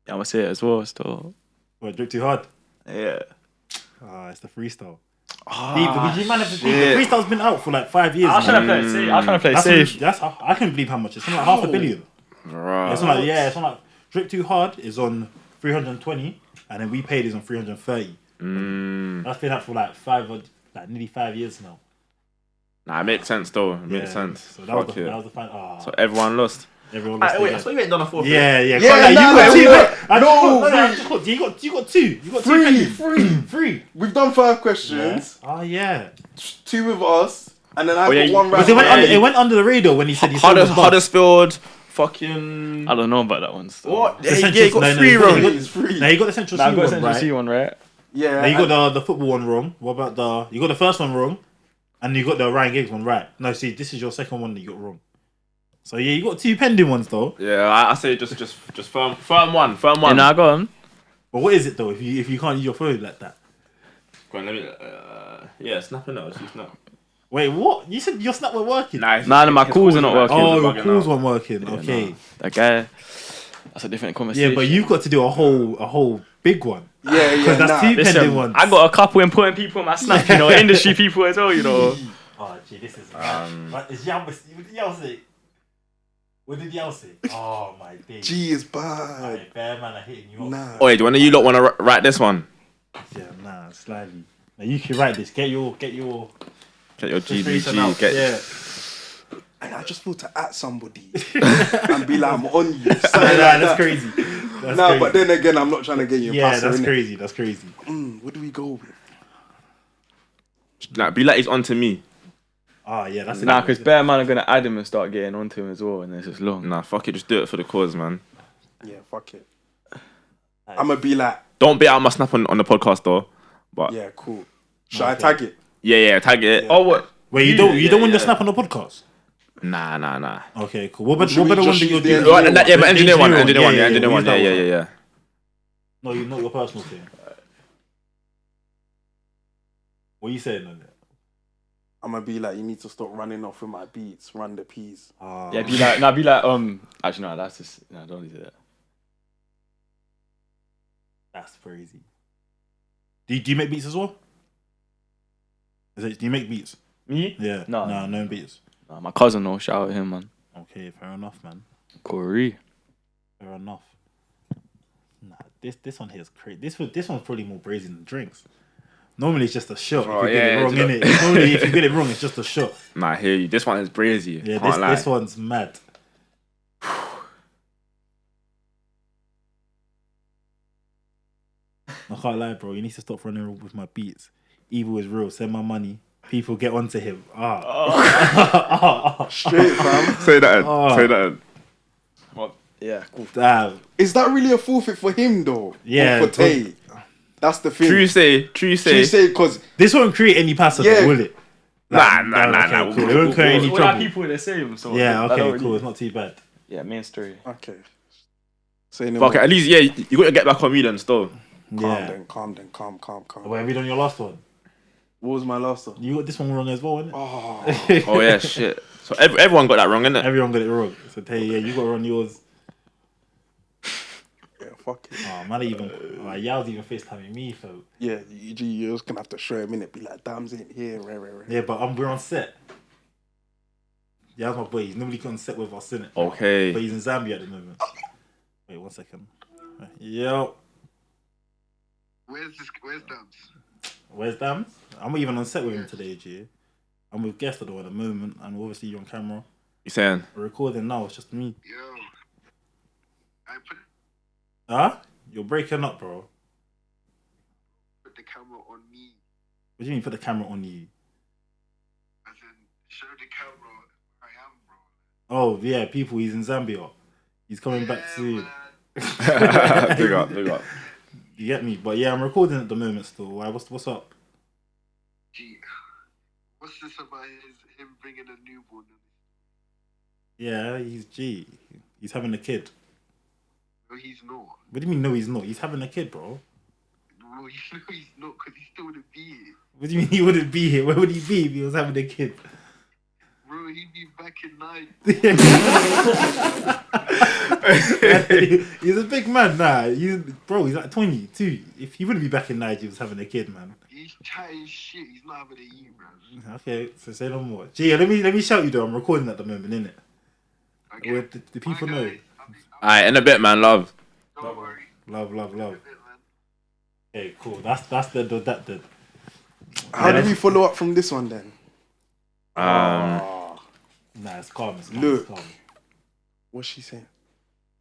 Yeah, I'm gonna say it as well. Still, What, Drip Too Hard? yeah. It's the freestyle. Ah, Did you manage to think the freestyle's been out for like 5 years? I was trying to play it safe. I was trying to play it safe. I couldn't believe how much. It's something like $500 million. Right. It's not like, it's not like Drip Too Hard is on 320, and then We Paid is on 330. That's been out for like nearly 5 years now. Nah, it makes sense though. It makes sense. So that was the final. So everyone lost. Everyone lost. Wait, I thought you ain't done a forfeit. Yeah. Yeah, You got two. You got two. You got three. We've done 5 questions. Oh yeah. 2 with us, and then I yeah, got one Because right. it went under the radar when he said he said Huddersfield, fucking. I don't know about that one. Still. What? The Yeah, Central- you got no, 3 no, wrong. It's free. Now you got the Central Nah, I C got one Central right. C one right. Yeah. Now you got the football one wrong. What about you got the first one wrong, and you got the Ryan Giggs one right. No, see, this is your second one that you got wrong. So yeah, you got 2 pending ones though. Yeah, I say just firm one. Yeah, nah, go on. But what is it though? If you can't use your phone like that. Go on, let me. Yeah, snapping out. Snap. Wait, what? You said your snap weren't working. Nah, My calls are not working. Oh, bugging your calls out. weren't working. Okay. That guy. That's a different conversation. Yeah, but you've got to do a whole big one. Yeah, Because that's 2 Listen, pending ones. I got a couple important people in my snap, you know, industry people as well, you know. Oh, gee, this is But is Yao say? What did Yao say? Oh my days. G is bad. Alright, bear man are hitting you up. Nah. Wait, do one of you lot want to write this one? Yeah, nah, slightly. Now you can write this. Get your Get your frustration out. GDG. Get. Yeah. And I just feel to at somebody and be like, I'm on you. Nah, that's crazy. That's Nah, crazy. but then again, I'm not trying to get you. Yeah, that's crazy. That's crazy. What do we go with? Nah, be like he's onto me. Oh yeah, that's Nah, because bear man are gonna add him and start getting onto him as well, and it's just long. Nah, fuck it, just do it for the cause, man. Yeah, fuck it. I'm gonna be like, Don't bait out my snap on the podcast though. But yeah, cool. Should I tag it? yeah, tag it. Yeah. Oh what? Wait, you don't want the snap on the podcast? Nah. Okay, cool. What about Should we the one just that you're use the doing? Right, but engineer one. Yeah, Yeah. use that one. No, not your personal thing. What are you saying on that? I'm gonna be like, you need to stop running off with my beats. Run the P's. Yeah, be like, actually, no, that's just, no, don't do that. That's crazy. Do you make beats as well? Do you make beats? Me? Yeah. No beats. Nah, my cousin, no, shout out to him, man. Okay, fair enough, man. Corey. Fair enough. Nah, this one here is crazy. This one's probably more brazen than drinks. Normally it's just a shot. Oh, if you get it wrong, yeah, innit? Normally if you get it wrong, it's just a shot. Nah, I hear you. This one is brazy. Yeah, Can't lie. this one's mad. I can't lie, bro. You need to stop running with my beats. Evil is real. Send my money. People get onto him. Straight, fam. Say that. Well, yeah, cool. Damn. Is that really a forfeit for him though? Yeah, Or for Tay? That's the thing. True say. True say, because This won't create any passer, Yeah. will it? Nah. Okay, cool. It won't create any All that trouble. people are the same, so Yeah, that okay, don't really- cool. It's not too bad. Yeah, main story. okay. Say no Fuck it. more. At least, yeah, you got to get back on me then, still. Calm. Wait, have you done your last one? What was my last one? You got this one wrong as well, innit? Oh, Oh yeah, shit. So everyone got that wrong, innit? Everyone got it wrong. So, hey, yeah, you got to run yours. yeah, fuck it. Oh, man, Yao's even FaceTiming me, so. Yeah, you're just gonna have to show him in it. Be like, Damz ain't here. Yeah, but we're on set. Yao's my boy. He's normally on set with us, innit? Okay. But he's in Zambia at the moment. Wait, 1 second. Yo. Where's Damz? Where's Damz? I'm not even on set with him today, G. I'm with guest at the moment, and obviously you're on camera. You saying? We're recording now, it's just me. Yo. I Huh? You're breaking up, bro. put the camera on me. What do you mean put the camera on you? As in, show the camera where I am, bro. Oh yeah, people. He's in Zambia. He's coming back soon. Man. Big up. You get me? But yeah, I'm recording at the moment still. Why? What's up? Gee, what's this about him bringing a newborn? Yeah, he's G. He's having a kid. No, he's not. What do you mean? No, he's not. He's having a kid, bro. Bro, you know he's not because he still wouldn't be here. What do you mean he wouldn't be here? Where would he be if he was having a kid? Bro, he'd be back in 9. He's a big man, nah. He's like 22. If he wouldn't be back in Nigeria, he was having a kid, man. He's chatting shit. He's not having a year, man. Okay, so say no more. Gee, let me shout you though. I'm recording at the moment, innit? Okay. Where the people know. Alright, in a bit, man. Love. Don't worry. Love. In a bit, man. Okay, cool. That's that then. How do we follow up from this one then? Nah, it's calm. Look. It's calm. What's she saying?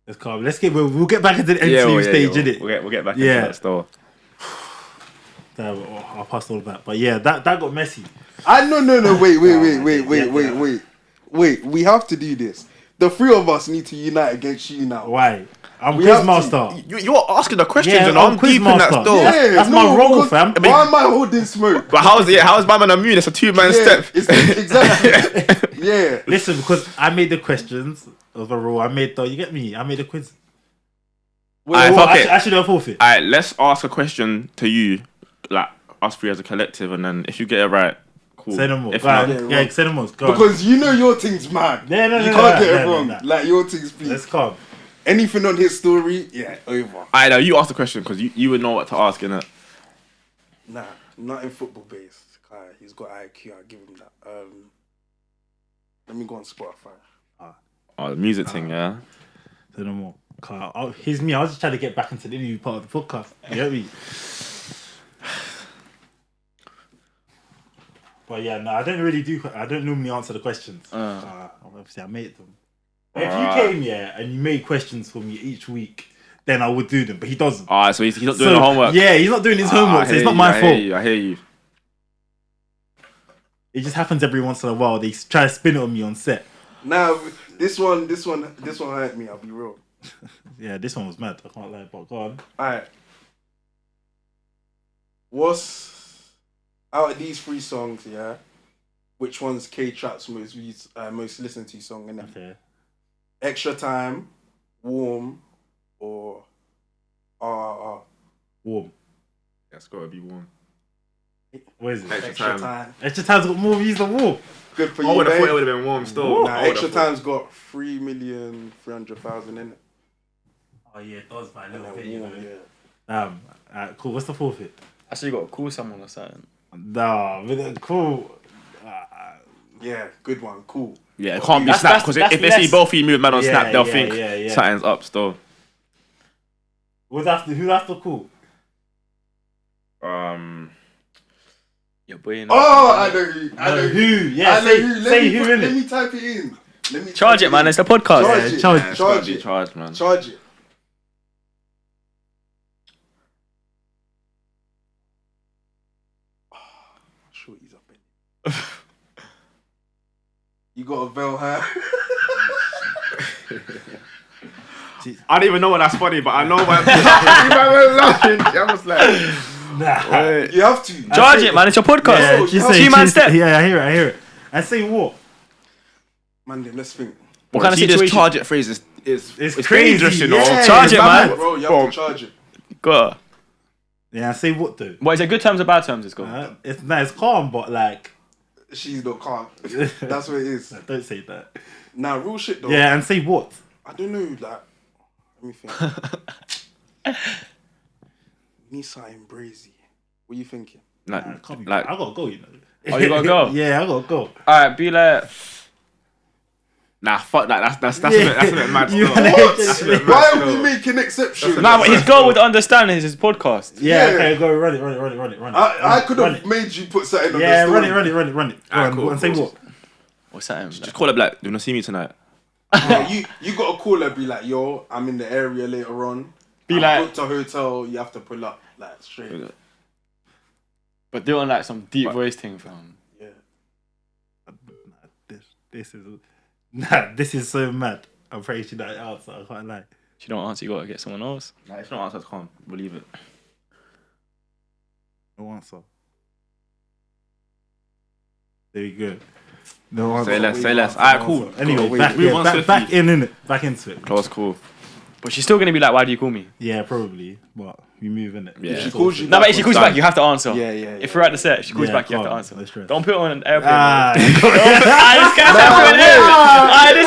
It's calm. We'll get back into the MCU stage, innit? We'll get back Yeah. into that store. I'll pass all that. But yeah, that got messy. No. Wait. We have to do this. The three of us need to unite against you now. Why? I'm We have to- Quizmaster. You're asking the questions Yeah, and I'm I'm deep in that Quizmaster. store. Yeah. That's my role, because fam. Why am I holding smoke? But how's my man immune? It's a 2-man step. Exactly. Yeah. Listen, because I made the questions overall. You get me? I made the quiz. Alright, fuck it. I should have forfeit. Alright, let's ask a question to you, like us three as a collective, and then if you get it right, cool. Say no more. If Go on. not, Yeah, say no more. Go on. Because you know your thing's mad. No, You can't get it no, wrong. no. Like your thing's peak. Let's come. Anything on his story, yeah, over. alright, now you ask the question because you would know what to ask, innit? Nah, not in football based. He's got IQ. I'll give him that. Let me go on Spotify. Oh, the music thing, yeah. Say no more. Here's me. I was just trying to get back into the interview part of the podcast. You get me? But yeah, no, I don't normally answer the questions. Obviously, I made them. If you came here and you made questions for me each week, then I would do them. But he doesn't. Alright, so he's not doing the homework. Yeah, he's not doing his homework, so it's not my fault. I hear you. It just happens every once in a while. They try to spin it on me on set. Now, this one hurt me. I'll be real. Yeah, this one was mad. I can't lie, but go on. Alright. What's out of these 3 songs? Yeah, which one's K-Trap's most listened to song? Innit? Okay. Extra Time, Warm, or RRR? Warm. That's gotta be warm. Where is it? Extra Time. Extra Time's got more views than Warm. Good for I you, would have babe. thought it would have been warm still. Nah, Extra Time's got 3,300,000 in it. Oh yeah, it does, man. And Little then bit, you Warm, know. yeah. Cool. What's the forfeit? Actually, you got to call someone or something. Nah, but cool. Yeah, good one. Cool. Yeah, it can't be That's- Snap because that's if they see less- both of you move man on Yeah, Snap, they'll yeah, think yeah. something's up still. Who's after cool? Your boy. Oh, I know who. I know who. Yeah, I know say who. say who in Let it. me type it in. Let me Charge type it, man. in. It's the podcast. Charge Yeah, it. charge It's gotta Charge be it. charged, man. Charge it. Sure, he's up in. You got a bell hair. I don't even know when that's funny, but I know when I'm laughing. I was like, Nah. You have to. Charge it, man. It's your podcast. Yeah, she say- Two man she- step. Yeah, I hear it. I say what? Man, then let's think. What kind of see, this situation? charge it phrase is It's it's crazy, dangerous, you know. yeah. Charge it, bad. man. Bro, you have to charge it. Go. Yeah, I say what though? What is it? Good terms or bad terms? It's called. It's calm, but like, She's not calm. That's what it is. don't say that. Nah, real shit though. Yeah, and say what? I don't know, like, let me think. Nisa and Brazy. What you thinking? Nah, can't be- like I gotta go, you know. Oh, you gotta go? Yeah, I gotta go. All right, be like. nah, fuck that. That's Yeah. a bit mad. You Still. wanna- That's a bit mad Why are still. we making exceptions? Nah, but his goal with understanding is his podcast. Yeah, Yeah. okay, go run it. I could Run have it. made you put something on Yeah, the run story. it. Go Alright, on, cool, go and say cool. what? What's that? Just call it like, do you wanna see me tonight? Yeah, you got to call her, be like, yo, I'm in the area later on. Be I like- booked a hotel, you have to pull up, like, straight. But do it on like some deep voice thing, fam. Yeah. This is so mad. I'm pretty sure that answer. I can't lie. If you don't answer, you gotta get someone else. Nah, it's not answered. Can't believe it. No answer. There you go. No answer. Say less. Alright, cool. Anyway, Wait, back, move yeah, on back, swiftly. back in it. Back into it. Close, cool. But she's still gonna be like, why do you call me? Yeah, probably. But we move in it. Yeah. If she calls you No, but if she calls you done. back, you have to answer. Yeah. If we're at the set, she calls Yeah, back, you have to calm. answer. That's true. Don't put it on an airplane. Ah, This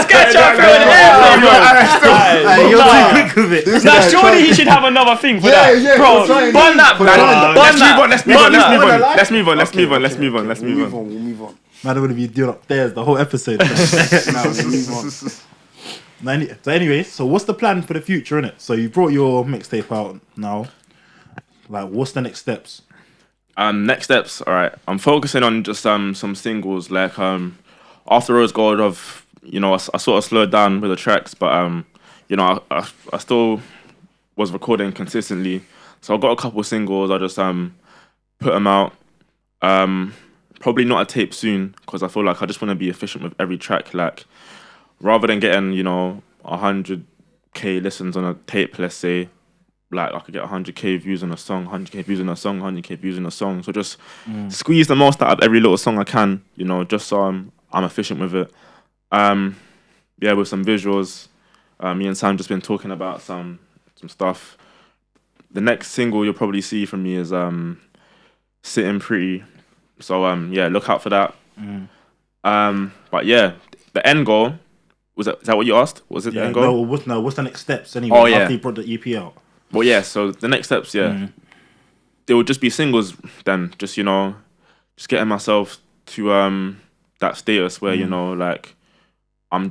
guy's trying to put it on an airplane, bro. you're too quick with it. Now, surely he should have another thing for that. Yeah, Bro, for trying- bun that, bro. for trying- Bun Let's that. move on. Let's Okay, move on. We'll move on. Man, I'm gonna be doing upstairs the whole episode. Now we'll move on. So anyway, so what's the plan for the future, innit? So you brought your mixtape out now. Like, what's the next steps? Next steps. All right. I'm focusing on just some singles. Like after Rose Gold, of I sort of slowed down with the tracks, but I still was recording consistently. So I got a couple singles. I just put them out. Probably not a tape soon because I feel like I just want to be efficient with every track. Like rather than getting 100k listens on a tape, let's say, like I could get 100k views on a song, 100k views on a song, 100k views on a song. So just squeeze the most out of every little song I can, just so I'm efficient with it. Yeah, with some visuals. Me and Sam just been talking about some stuff. The next single you'll probably see from me is Sitting Pretty. So yeah, look out for that. But yeah, the end goal is that what you asked? Was it the end goal? What's the next steps anyway? Oh, yeah. After you brought the EP out. Well, yeah. So the next steps, yeah, they will just be singles. Then just just getting myself to that status where like I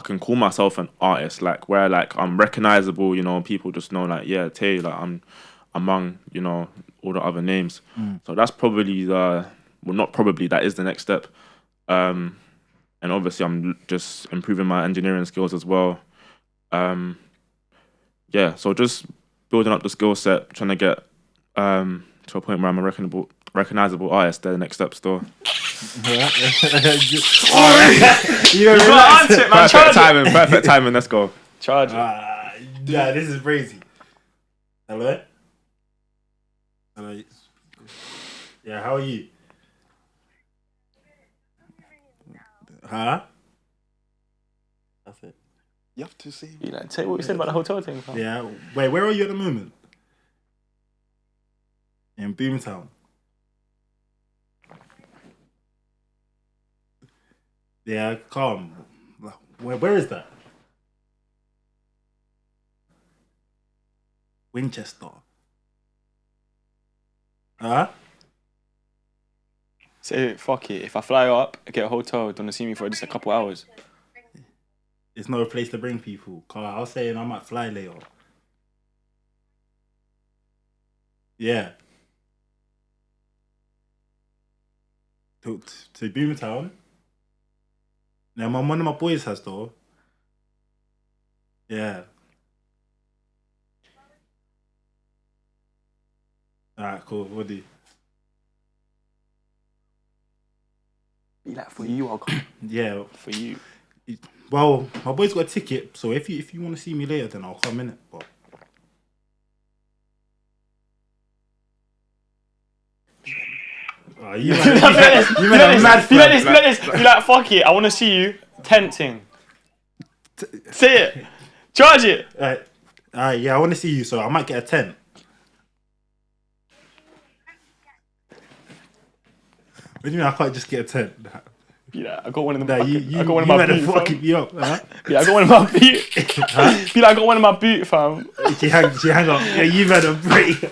can call myself an artist, like where like I'm recognizable. People just know like Tay, like I'm among all the other names. So that's probably that is the next step. And obviously I'm just improving my engineering skills as well. Yeah, so just building up the skill set, trying to get to a point where I'm a recognizable artist. They're the next step still. Perfect timing. Let's go. Charge it. Yeah, this is crazy. Hello. Yeah, how are you? Huh? That's it. You have to see. Tell you what you said about the hotel thing, fam. Yeah. Wait, where are you at the moment? In Boomtown. Yeah, calm. Where is that? Winchester. Huh? Say, fuck it. If I fly up, I get a hotel, don't see me for just a couple hours. It's not a place to bring people. Carl, I was saying I might fly later. Yeah. To Boomtown. Now, one of my boys has though. Yeah. Alright, cool. What do you? Be like, for you, I'll come. Yeah. For you. Well, my boy's got a ticket, so if you want to see me later, then I'll come in it. But you man are mad Be like fam. this. Be like, fuck it. I want to see you. Tenting. Say it. Charge it. Yeah, I want to see you, so I might get a tent. What do you mean I can't just get a tent? Be like, I got one in the Nah, I got one in my boot, fucking fam. me up. Huh? Yeah, I got one in my boot. Be like, I got one in my boot, fam. She hang up. Yeah, you better break. You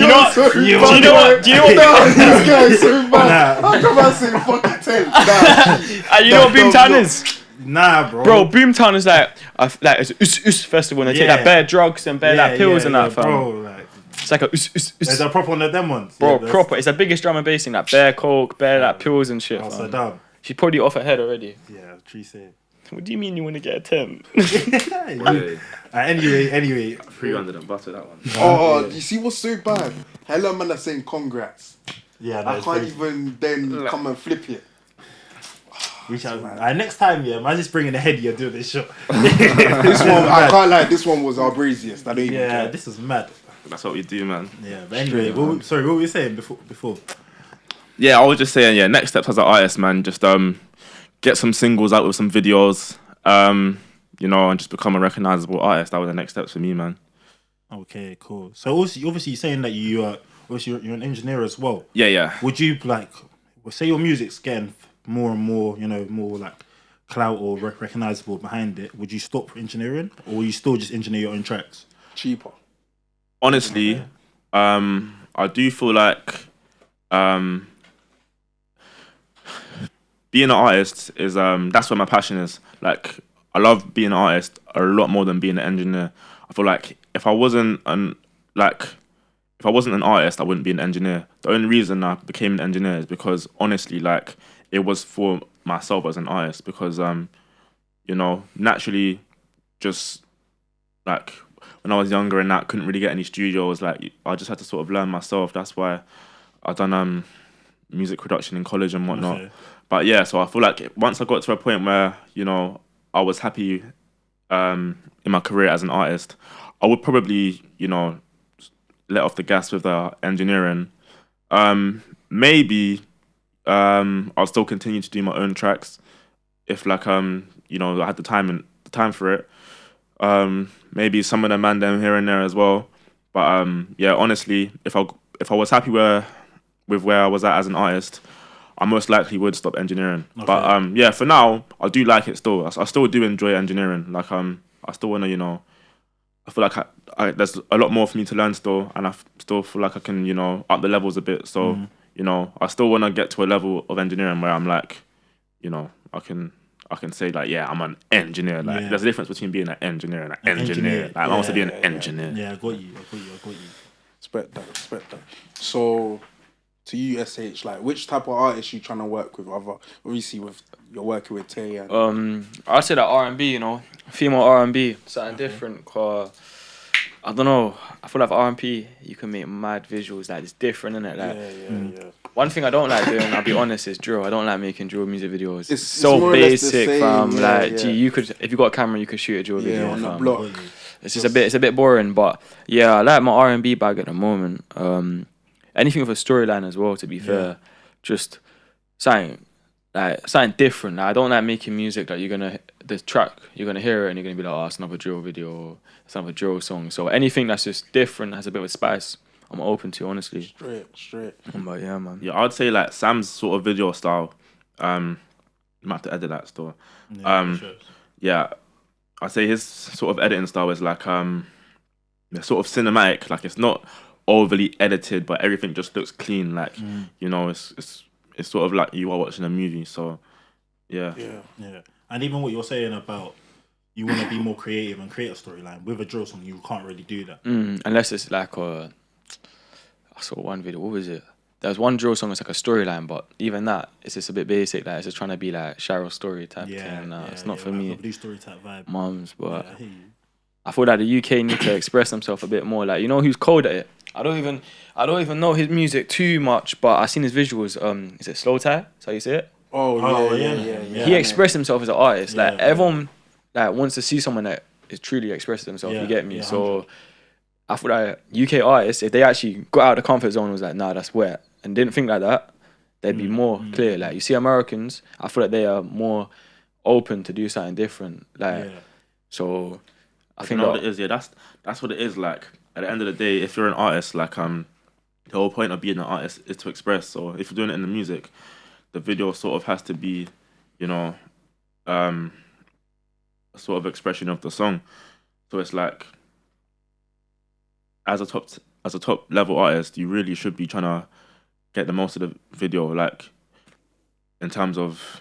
know what? So Do you know what? Do you know what? This guy is so bad. Nah. How come I say fucking 10? Nah. You know what Boomtown is? Nah, bro. Bro, Boomtown is like it's a festival and they take like bare drugs and bare like pills and that, fam. Bro, like, It's like a there's a proper one of them ones. bro, Yeah, proper. It's the biggest drum and bass thing, like bare coke, bare like pills and shit. Upside fam. down. She's probably off her head already. Yeah, tree say. What do you mean you want to get a tent? Anyway. 300 and butter that one. Oh, you see what's so bad? Hella man are saying congrats. Yeah, I can't even then come and flip it. Next time, yeah, man, just bringing the head. You're doing this shot. This one, I can't lie. This one was our braziest. I don't even Yeah, care. this is mad. That's what we do, man. Yeah, but anyway, what were you saying before? Yeah, I was just saying, next steps as an artist, man, just get some singles out with some videos, and just become a recognizable artist. That was the next steps for me, man. Okay, cool. So obviously you're saying that you're an engineer as well. Yeah. Would you say your music's getting more and more, more like clout or recognizable behind it? Would you stop engineering, or will you still just engineer your own tracks? Cheaper. Honestly, I do feel like being an artist is that's where my passion is. Like, I love being an artist a lot more than being an engineer. I feel like if I wasn't an artist, I wouldn't be an engineer. The only reason I became an engineer is because, honestly, like, it was for myself as an artist. Because naturally, just like when I was younger and that, couldn't really get any studios. Like, I just had to sort of learn myself. That's why I done music production in college and whatnot. Okay. But yeah, so I feel like once I got to a point where I was happy in my career as an artist, I would probably let off the gas with the engineering. Maybe I'll still continue to do my own tracks if I had the time for it. Maybe some of them here and there as well. But yeah, honestly, if I was happy with where I was at as an artist, I most likely would stop engineering. Okay. But yeah, for now, I do like it still. I still do enjoy engineering. Like I still want to, I feel like there's a lot more for me to learn still, and I still feel like I can, up the levels a bit. So, I still want to get to a level of engineering where I'm like, I can say like, yeah, I'm an engineer. Like, there's a difference between being an engineer and an engineer. Like, I want to be an engineer. Yeah, I got you. Respect that. So, to you, SH, like, which type of artists you trying to work with? Obviously, you're working with Tay and I'd say that R&B, female R&B, something different. Cause I don't know. I feel like R&B, you can make mad visuals. Like, it's different, isn't it? Like, yeah. One thing I don't like doing, I'll be honest, is drill. I don't like making drill music videos. It's so so basic, fam. Yeah. Gee, you could, if you got a camera, you could shoot a drill video. On the fam. block. It's just a bit boring, but yeah, I like my R&B bag at the moment. Anything with a storyline as well, to be fair. Just something different. Like, I don't like making music that you're gonna hear it and you're gonna be like, oh, it's another drill video, or it's another drill song. So anything that's just different, has a bit of spice, I'm open to, honestly. Straight. But yeah, man. Yeah, I'd say like Sam's sort of video style. You might have to edit that still. Yeah, I'd say his sort of editing style is like sort of cinematic. Like, it's not overly edited, but everything just looks clean. Like it's sort of like you are watching a movie. So yeah. And even what you're saying about you want to be more creative and create a storyline with a drill song, you can't really do that unless it's like I saw one video. What was it? There's one drill song that's like a storyline, but even that, it's just a bit basic. Like, it's just trying to be like Cheryl's story type thing. It's not for me. Blue story type vibe. But I feel like the UK need to express themselves a bit more. Like, who's cold at it? I don't even know his music too much, but I've seen his visuals. Is it Slow Tie? That's how you say it? Oh yeah. He expressed himself as an artist. Like, everyone wants to see someone that is truly expressing themselves. You get me? Yeah, so I feel like UK artists, if they actually got out of the comfort zone and was like, nah, that's wet, and didn't think like that, they'd be more clear. Like, you see Americans, I feel like they are more open to do something different. Like, so I think what it is. Yeah, that's what it is. Like, at the end of the day, if you're an artist, like the whole point of being an artist is to express. So if you're doing it in the music, the video sort of has to be, a sort of expression of the song. So it's like, as a top level artist, you really should be trying to get the most of the video, like, in terms of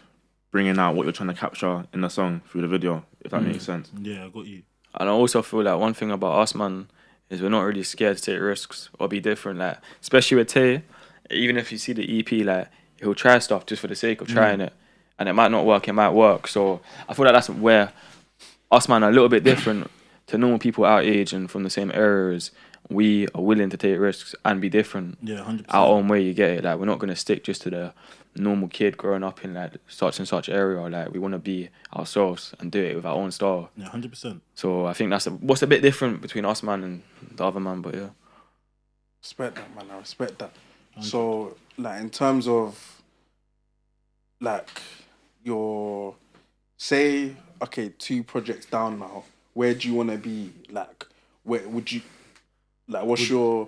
bringing out what you're trying to capture in the song through the video, if that makes sense. Yeah, I got you. And I also feel like one thing about us, man, is we're not really scared to take risks or be different. Like, especially with Tay, even if you see the EP, like, he'll try stuff just for the sake of trying it, and it might not work, it might work. So I feel like that's where us, man, are a little bit different to normal people our age and from the same areas, we are willing to take risks and be different. Yeah, 100%. Our own way, you get it. Like, we're not gonna stick just to the normal kid growing up in like such and such area. Like, we want to be ourselves and do it with our own style. Yeah, 100%. So I think that's what's a bit different between us, man, and the other man. But yeah, Respect that, man. I respect that. So, like, in terms of, like, your, say, okay, 2 projects down now, where do you want to be? Like, where would you, like, what's your,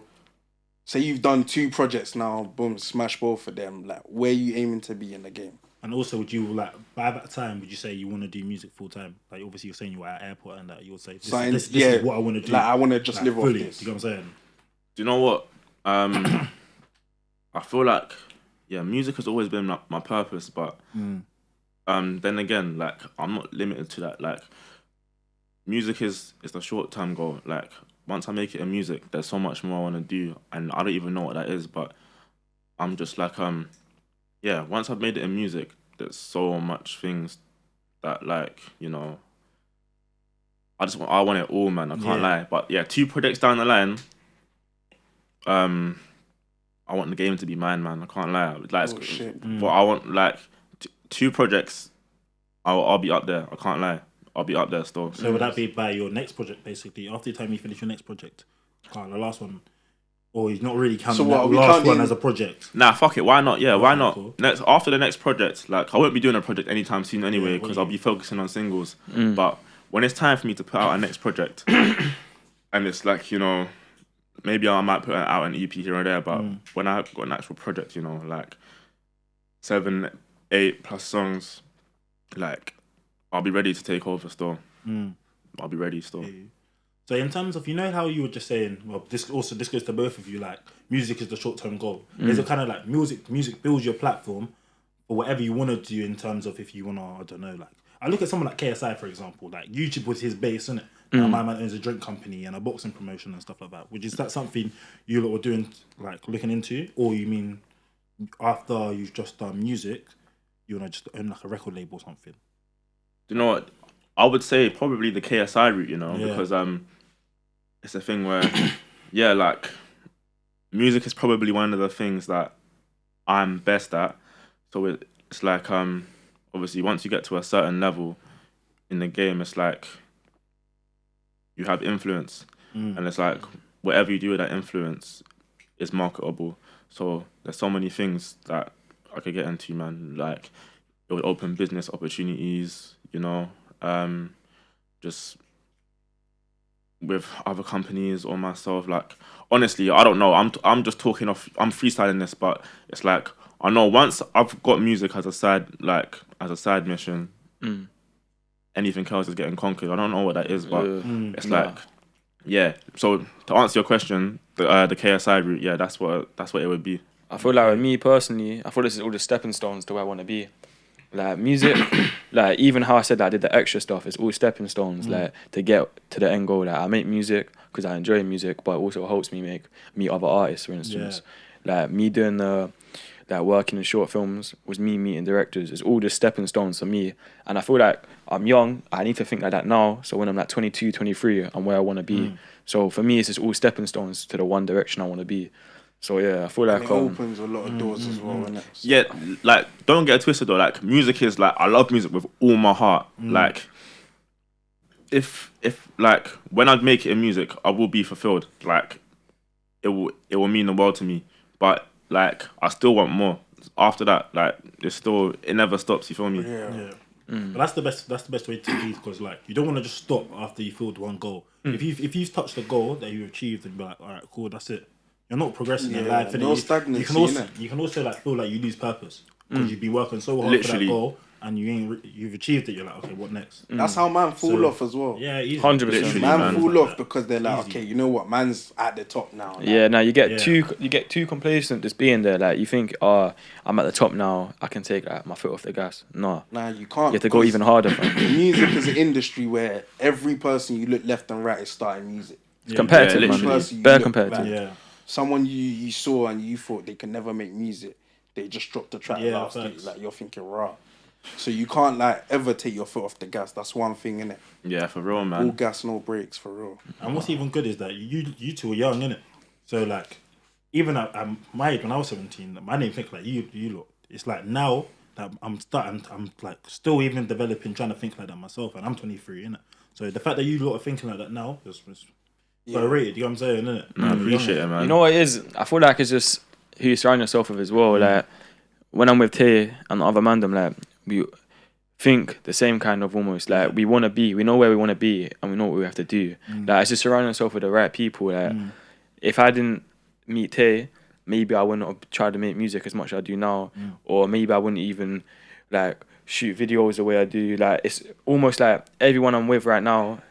say you've done 2 projects now, boom, smash both of them, like, where are you aiming to be in the game? And also, would you, like, by that time, would you say you want to do music full time? Like, obviously, you're saying you were at airport and that, you would say, this is what I want to do. Like, I want to just live fully, off this. You know what I'm saying? Do you know what? I feel like, yeah, music has always been my purpose, but then again, like, I'm not limited to that. Like, music is the short-term goal. Like, once I make it in music, there's so much more I want to do, and I don't even know what that is, but I'm just like, yeah, once I've made it in music, there's so much things that, like, you know, I want it all, man. I can't lie. But yeah, 2 projects down the line, I want the game to be mine, man. I can't lie. Like, but I want, like, 2 projects. I'll be up there. I can't lie. I'll be up there still. So would that be by your next project, basically? After the time you finish your next project, the last one, or you're not really counting that last one as a project? Nah, fuck it. Why not? Yeah, why not? Cool. After the next project, like, I won't be doing a project anytime soon anyway, because I'll be focusing on singles. But when it's time for me to put out a next project, and it's like, you know, maybe I might put out an EP here or there, but when I've got an actual project, you know, like 7, 8+ songs, like, I'll be ready to take over still. I'll be ready still. Yeah. So in terms of, you know how you were just saying, well, this goes to both of you, like, music is the short-term goal. Is it kind of like music builds your platform for whatever you want to do in terms of if you want to, I don't know, like, I look at someone like KSI, for example, like, YouTube was his base, isn't it? Now my man owns a drink company and a boxing promotion and stuff like that. Which is that something you lot were doing, like, looking into? Or you mean after you've just done music, you want to just own like a record label or something? Do you know what? I would say probably the KSI route, you know, because it's a thing where, yeah, like, music is probably one of the things that I'm best at. So it's like, obviously, once you get to a certain level in the game, it's like you have influence, and it's like whatever you do with that influence is marketable. So there's so many things that I could get into, man. Like, it would open business opportunities, you know, just with other companies or myself. Like, honestly, I don't know. I'm just talking off. I'm freestyling this, but it's like, I know once I've got music as a side mission, anything else is getting conquered. I don't know what that is, but it's like, yeah. So to answer your question, the KSI route, yeah, that's what it would be. I feel like with me personally, I feel this is all the stepping stones to where I want to be. Like, music, like, even how I said that I did the extra stuff, it's all stepping stones, like, to get to the end goal. Like, I make music because I enjoy music, but it also helps me meet other artists, for instance. Like, me doing like, working in short films was me meeting directors. It's all just stepping stones for me. And I feel like I'm young, I need to think like that now. So when I'm like 22, 23, I'm where I want to be. So for me, it's just all stepping stones to the one direction I want to be. So yeah, I feel like it opens a lot of doors as well, innit? So, yeah, like, don't get it twisted though. Like, music is like, I love music with all my heart. Like, if like, when I make it in music, I will be fulfilled. Like, it will mean the world to me. But like, I still want more. After that, like, it never stops. You feel me? yeah. But that's the best way to be, because, like, you don't want to just stop after you filled one goal. If you've touched the goal that you achieved and be like, all right, cool, that's it. You're not progressing in life. No stagnancy. You can also like feel like you lose purpose because you've been working so hard for that goal and you've achieved it. You're like, okay, what next? That's how man fall off as well. Yeah, 100%. Man fall off because they're like, okay, you know what, man's at the top now. Like, yeah, now you get too complacent just being there. Like, you think, I'm at the top now, I can take, like, my foot off the gas. Nah, you can't. You have to go even harder, fam. Music is an industry where every person you look left and right is starting music. It's competitive, man. Bare competitive. Yeah. Someone you saw and you thought they can never make music, they just dropped the track last week. Like, you're thinking, raw. So you can't like ever take your foot off the gas. That's one thing, innit? Yeah, for real, All man. gas, no brakes, for real. And what's even good is that you two are young, innit? So like, even at my age when I was 17, I didn't think like you lot. It's like now that I'm like still even developing, trying to think like that myself, and I'm 23, innit? So the fact that you lot are thinking like that now is rated. You know what I'm saying, innit? No, I appreciate it, man. You know what it is? I feel like it's just who you surround yourself with as well. Like when I'm with Tay and the other man, them like we think the same kind of almost like we know where we want to be and we know what we have to do. Like it's just surrounding yourself with the right people. Like if I didn't meet Tay, maybe I wouldn't have tried to make music as much as I do now, or maybe I wouldn't even like shoot videos the way I do. Like it's almost like everyone I'm with right now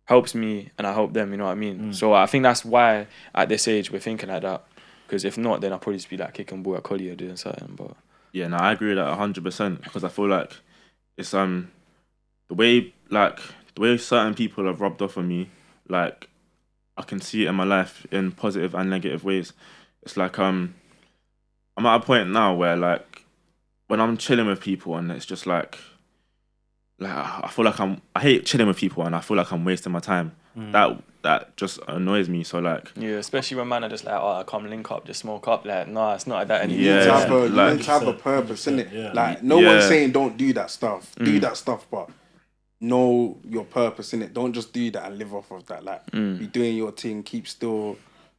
helps me and I help them, you know what I mean? So I think that's why at this age we're thinking like that. Because if not, then I'll probably just be like kicking ball at Collie or doing something. But yeah, no, I agree with that 100% because I feel like it's the way certain people have rubbed off on me, like I can see it in my life in positive and negative ways. It's like I'm at a point now where like when I'm chilling with people and it's just like I feel like I hate chilling with people and I feel like I'm wasting my time. That just annoys me. So like yeah, especially when man are just like, oh, I come link up, just smoke up. Like, nah, it's not like that anymore. You need Yeah, to have a purpose, innit? Yeah. Like no one's saying don't do that stuff. Do that stuff, but know your purpose, innit? Don't just do that and live off of that. Like be doing your thing, keep still,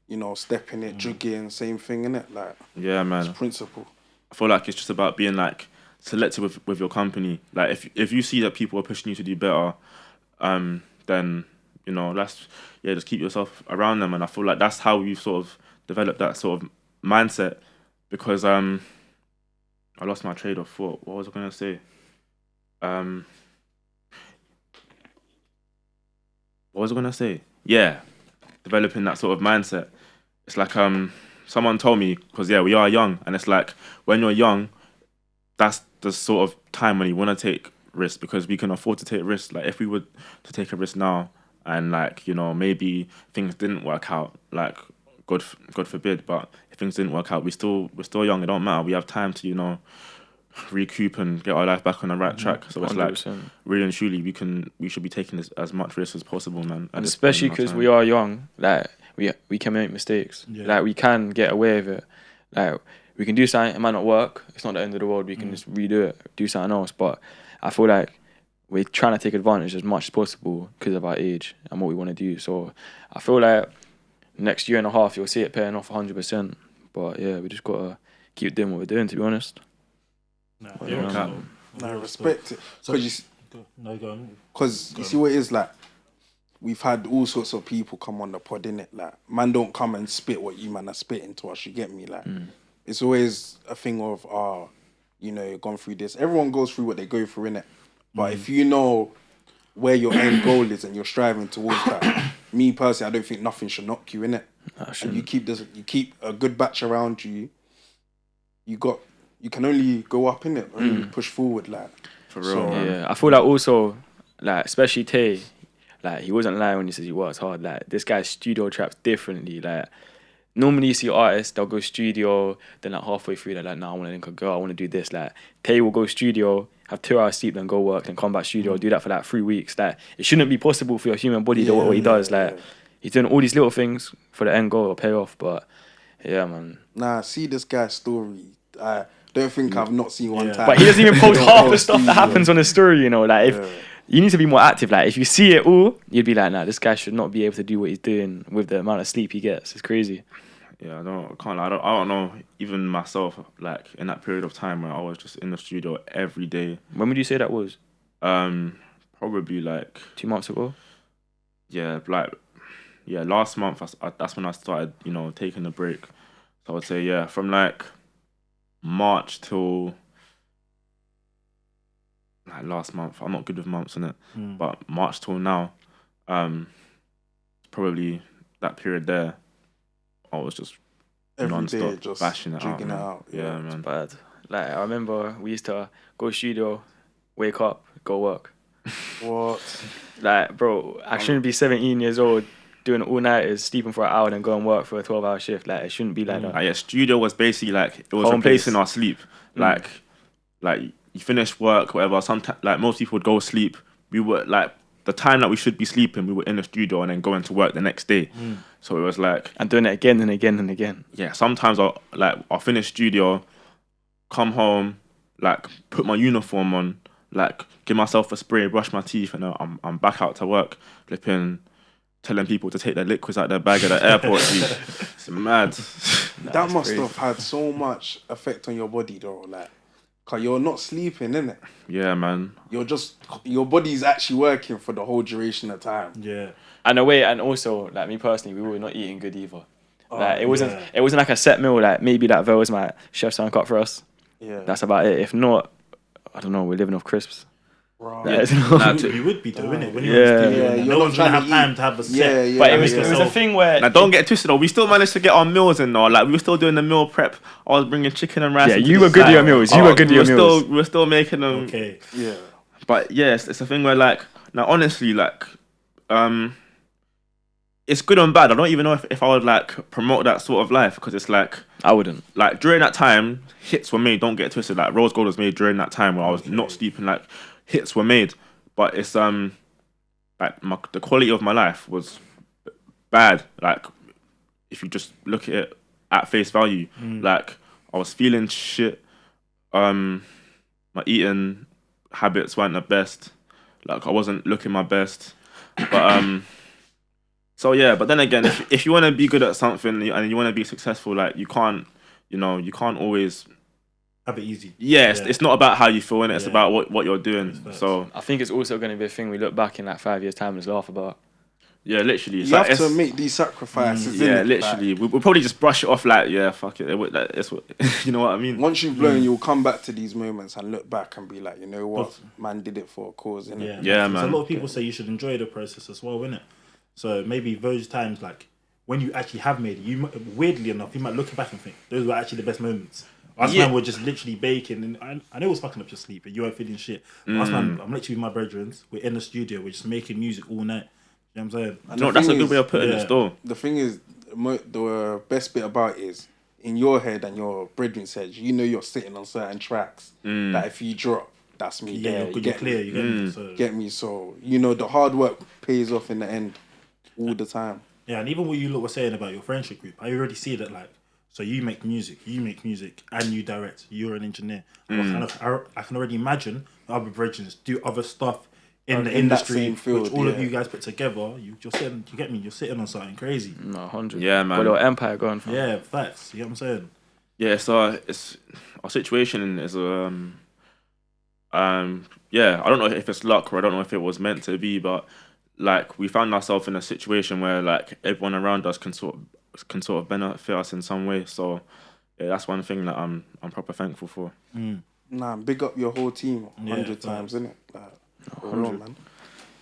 you know, stepping it, jugging, same thing, innit? Like yeah, man. it's principle. I feel like it's just about being like selective with your company. Like if you see that people are pushing you to do better, then you know just keep yourself around them. And I feel like that's how we've sort of developed that sort of mindset. Because I lost my train of thought. What was I gonna say? What was I gonna say? Yeah, developing that sort of mindset. It's like someone told me because we are young, and it's like when you're young, that's the sort of time when you want to take risks because we can afford to take risks. Like if we were to take a risk now and like, you know, maybe things didn't work out, like God forbid, but if things didn't work out, we're still young, it don't matter. We have time to, you know, recoup and get our life back on the right track. So it's 100%. Like really and truly we should be taking as much risk as possible, man. And especially because we are young, like we can make mistakes. Like we can get away with it. Like we can do something, it might not work. It's not the end of the world. We can just redo it, do something else. But I feel like we're trying to take advantage as much as possible because of our age and what we want to do. So I feel like next year and a half, you'll see it paying off 100%. But yeah, we just got to keep doing what we're doing, to be honest. I respect it. Because you Go see what it is, like, we've had all sorts of people come on the pod, innit? Like, man don't come and spit what you man are spitting to us, you get me? Like, it's always a thing of, you know, you've gone through this. Everyone goes through what they go through, innit? But if you know where your end goal is and you're striving towards that, me personally, I don't think nothing should knock you, innit? And you keep a good batch around you, you can only go up, innit? Only push forward, like. For real, man. Yeah, I feel like also, like, especially Tay, like, he wasn't lying when he says he works hard. Like, this guy studio traps differently. Like, normally you see artists, they'll go studio, then like halfway through, they're like, nah, I want to link a girl, I want to do this. Like, Tay will go studio, have 2 hours sleep, then go work, then come back studio, do that for like 3 weeks. Like, it shouldn't be possible for your human body to do what he does. Like, he's doing all these little things for the end goal or pay off. But yeah, man. Nah, see this guy's story. I don't think I've not seen one time. But he doesn't even post half the stuff that happens on his story, you know. Like, if you need to be more active. Like, if you see it all, you'd be like, nah, this guy should not be able to do what he's doing with the amount of sleep he gets. It's crazy. Yeah, I don't know, even myself, like, in that period of time where I was just in the studio every day. When would you say that was? Probably, like... 2 months ago? Yeah, last month, that's when I started, you know, taking a break. So I would say, yeah, from, like, March till... like, last month. I'm not good with months, innit? But March till now, probably that period there, I was just every non-stop day, just bashing it jigging out. Yeah, man. It's bad. Like, I remember we used to go studio, wake up, go work. What? Like, bro, I shouldn't be 17 years old doing all-nighters, sleeping for an hour, and go and work for a 12-hour shift. Like, it shouldn't be like that. Yeah, studio was basically like, it was Home replacing base. our sleep. Like you finish work, whatever. Sometimes, like most people would go sleep. We were like the time that we should be sleeping, we were in the studio and then going to work the next day. So it was like, And doing it again and again and again. yeah. Sometimes I'll finish studio, come home, like put my uniform on, like give myself a spray, brush my teeth, and I'm back out to work, flipping, telling people to take their liquids out their bag at the airport. It's mad. That must have had so much effect on your body though, like, cause you're not sleeping, innit? Yeah, man. Your body's actually working for the whole duration of time. Yeah. And and also, like me personally, we were not eating good either. Like it wasn't yeah. it wasn't like a set meal. Like maybe that Vel was my chef's uncut for us. Yeah. That's about it. If not, I don't know. We're living off crisps. Right. You would be doing it when you're Yeah. in the studio. Yeah, No you're one's not gonna trying have to time eat. to have a set. Yeah, yeah. But it Yeah, was yeah. a thing where Now, don't get twisted though. We still managed to get our meals in though. Like we were still doing the meal prep. I was bringing chicken and rice. Yeah, into you the were good at side. your meals. You were good at your meals. We were still making them. Okay. Yeah. But yes, it's a thing where like now honestly like it's good and bad. I don't even know if I would like promote that sort of life because it's like I wouldn't. like during that time hits were made. Don't get twisted. Like Rose Gold was made during that time where I was not sleeping. Like hits were made, but it's like the quality of my life was bad. Like if you just look at it at face value, like I was feeling shit. My eating habits weren't the best. Like I wasn't looking my best, but so yeah. But then again, if you want to be good at something and you want to be successful, like you can't always Have it easy. yeah. It's not about how you feel in it. It's Yeah. about what you're doing. So I think it's also going to be a thing we look back in like 5 years' time and laugh about. yeah, literally, it's You like, have to it's- make these sacrifices. yeah, innit? literally. We'll probably just brush it off like, yeah, fuck it. It's what, you know what I mean? Like, once you've learned, you'll come back to these moments and look back and be like, you know what, man did it for a cause, innit? Yeah, Yeah, Because man. a lot of people say you should enjoy the process as well, innit? So maybe those times, like when you actually have made it, weirdly enough, you might look back and think those were actually the best moments. Us Yeah. man were just literally baking, and I know it was fucking up your sleep, and you weren't feeling shit. But us man, I'm literally with my brethren. We're in the studio. We're just making music all night. You know what I'm saying? And No, the that's a thing good is- way of putting yeah. it still. The thing is, the best bit about it is, in your head and your brethren's head, you know you're sitting on certain tracks that if you drop, that's me Yeah, there. you're You good. You're get clear. me? You get me? So Get me? So, you know, the hard work pays off in the end all the time. yeah, and even what you lot were saying about your friendship group, I already see that like. So you make music, and you direct. You're an engineer. I can already imagine the other brethren do other stuff in the In that industry, same field, which all of yeah. you guys put together. You're sitting. You get me? You're sitting on something crazy. No, 100. Yeah, man. Got a little empire going from. Yeah, facts. You get what I'm saying? Yeah, so it's our situation is yeah, I don't know if it's luck or I don't know if it was meant to be, but like we found ourselves in a situation where like everyone around us can sort of benefit us in some way. So yeah, that's one thing that I'm proper thankful for. Nah, big up your whole team Yeah, 100 times, innit? Like, for real, man.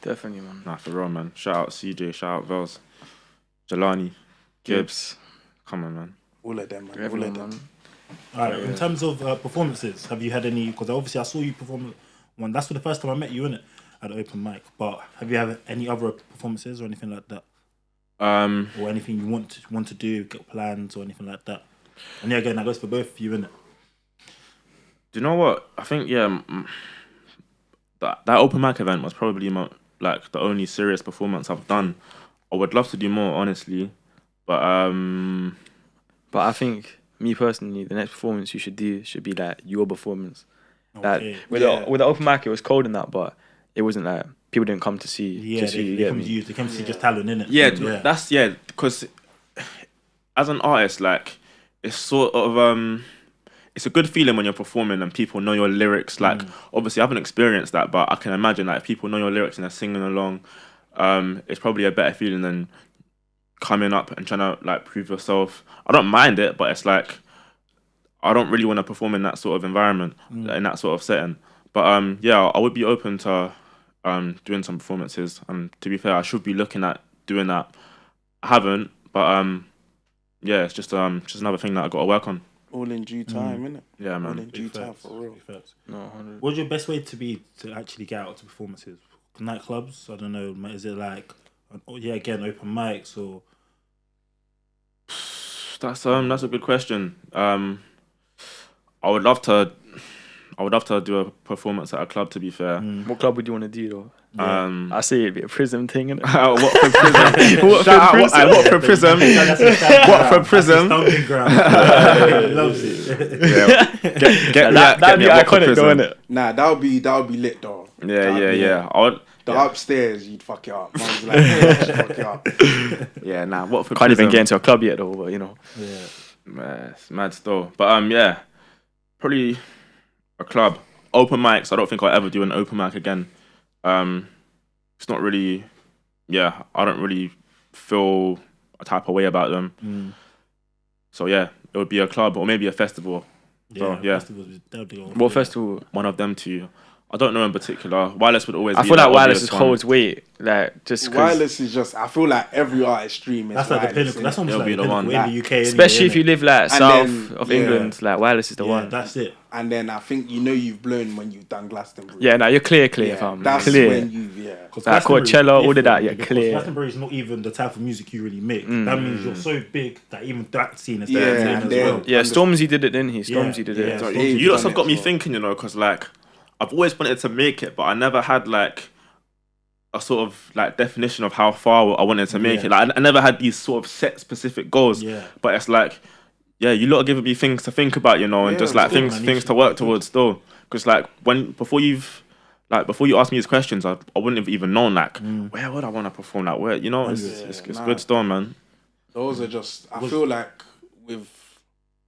Definitely, man. Nah, for real, man. Shout out CJ, shout out Vels, Jelani, Gibbs. Come on, man. All of them, man. All Everyone, of them. man. All right. In terms of performances, have you had any? Because obviously I saw you perform one. That's for the first time I met you, innit? At the open mic. But have you had any other performances or anything like that, or anything you want to do, get plans or anything like that? And yeah, again, that goes for both of you, innit? Do you know what? I think that open mic event was probably like the only serious performance I've done. I would love to do more, honestly, but But I think, me personally, the next performance you should do should be like your performance. Okay. With the open mic, it was cold in that, but it wasn't like people didn't come to see. Yeah, to see you, they get come me? to you. They come to see just talent, innit? yeah, that's because as an artist, like it's sort of it's a good feeling when you're performing and people know your lyrics. Like obviously I haven't experienced that, but I can imagine like if people know your lyrics and they're singing along, it's probably a better feeling than coming up and trying to like prove yourself. I don't mind it, but it's like I don't really want to perform in that sort of environment, in that sort of setting. But yeah, I would be open to doing some performances. And to be fair, I should be looking at doing that. I haven't, but yeah, it's just another thing that I got to work on. All in due time, innit? Yeah, All man. in due time, for real. No, 100. What's your best way to actually get out to performances? Nightclubs? I don't know. Is it like, again, open mics or? That's a good question. I would love to I would love to do a performance at a club. To be fair, What club would you want to do though? um, I say it'd be a prison thing, innit? what for prison? What for prison? What for prison? Stomping ground. He loves it. Get me at That'd be What For iconic, though, Prison. innit? Nah, that would be lit though. Yeah. I would. The upstairs, you'd fuck it up. Mum's like, yeah, fuck it up. Yeah, nah. What for Can't prison? even get into a club yet though, but you know. Man, it's mad still. But yeah, probably a club. Open mics. I don't think I'll ever do an open mic again. It's not really. Yeah, I don't really feel a type of way about them. So yeah, it would be a club or maybe a festival. What festival? One of them two. I don't know in particular. Wireless would always. I be feel the like Wireless obvious holds weight, like just 'cause- Wireless is just. I feel like every artist stream is. That's like the Wireless, pinnacle. That's almost It'll like be the the pinnacle one. in the UK. especially if you live like And south then, of yeah. England, like Wireless is the yeah, one. that's it. And then I think you've blown when you've done Glastonbury. Yeah, now you're clear, Yeah, fam. that's Clear. when you've Like Coachella, all of that, yeah, clear. Glastonbury is not even the type of music you really make. That means you're so big that even that scene is Yeah, there and as then- well. Yeah, Stormzy did it, didn't he? Stormzy Yeah, did yeah. it. So They've You lot done have got it me as well. thinking, because like I've always wanted to make it, but I never had like a sort of like definition of how far I wanted to make it. Like I never had these sort of set specific goals. Yeah. But it's like, yeah, you lot are giving me things to think about, and Yeah, just like it's good, things man. to work towards still. Because like before you ask me these questions, I wouldn't have even known like where would I want to perform, like where it's good still, man. Those are just. I feel like with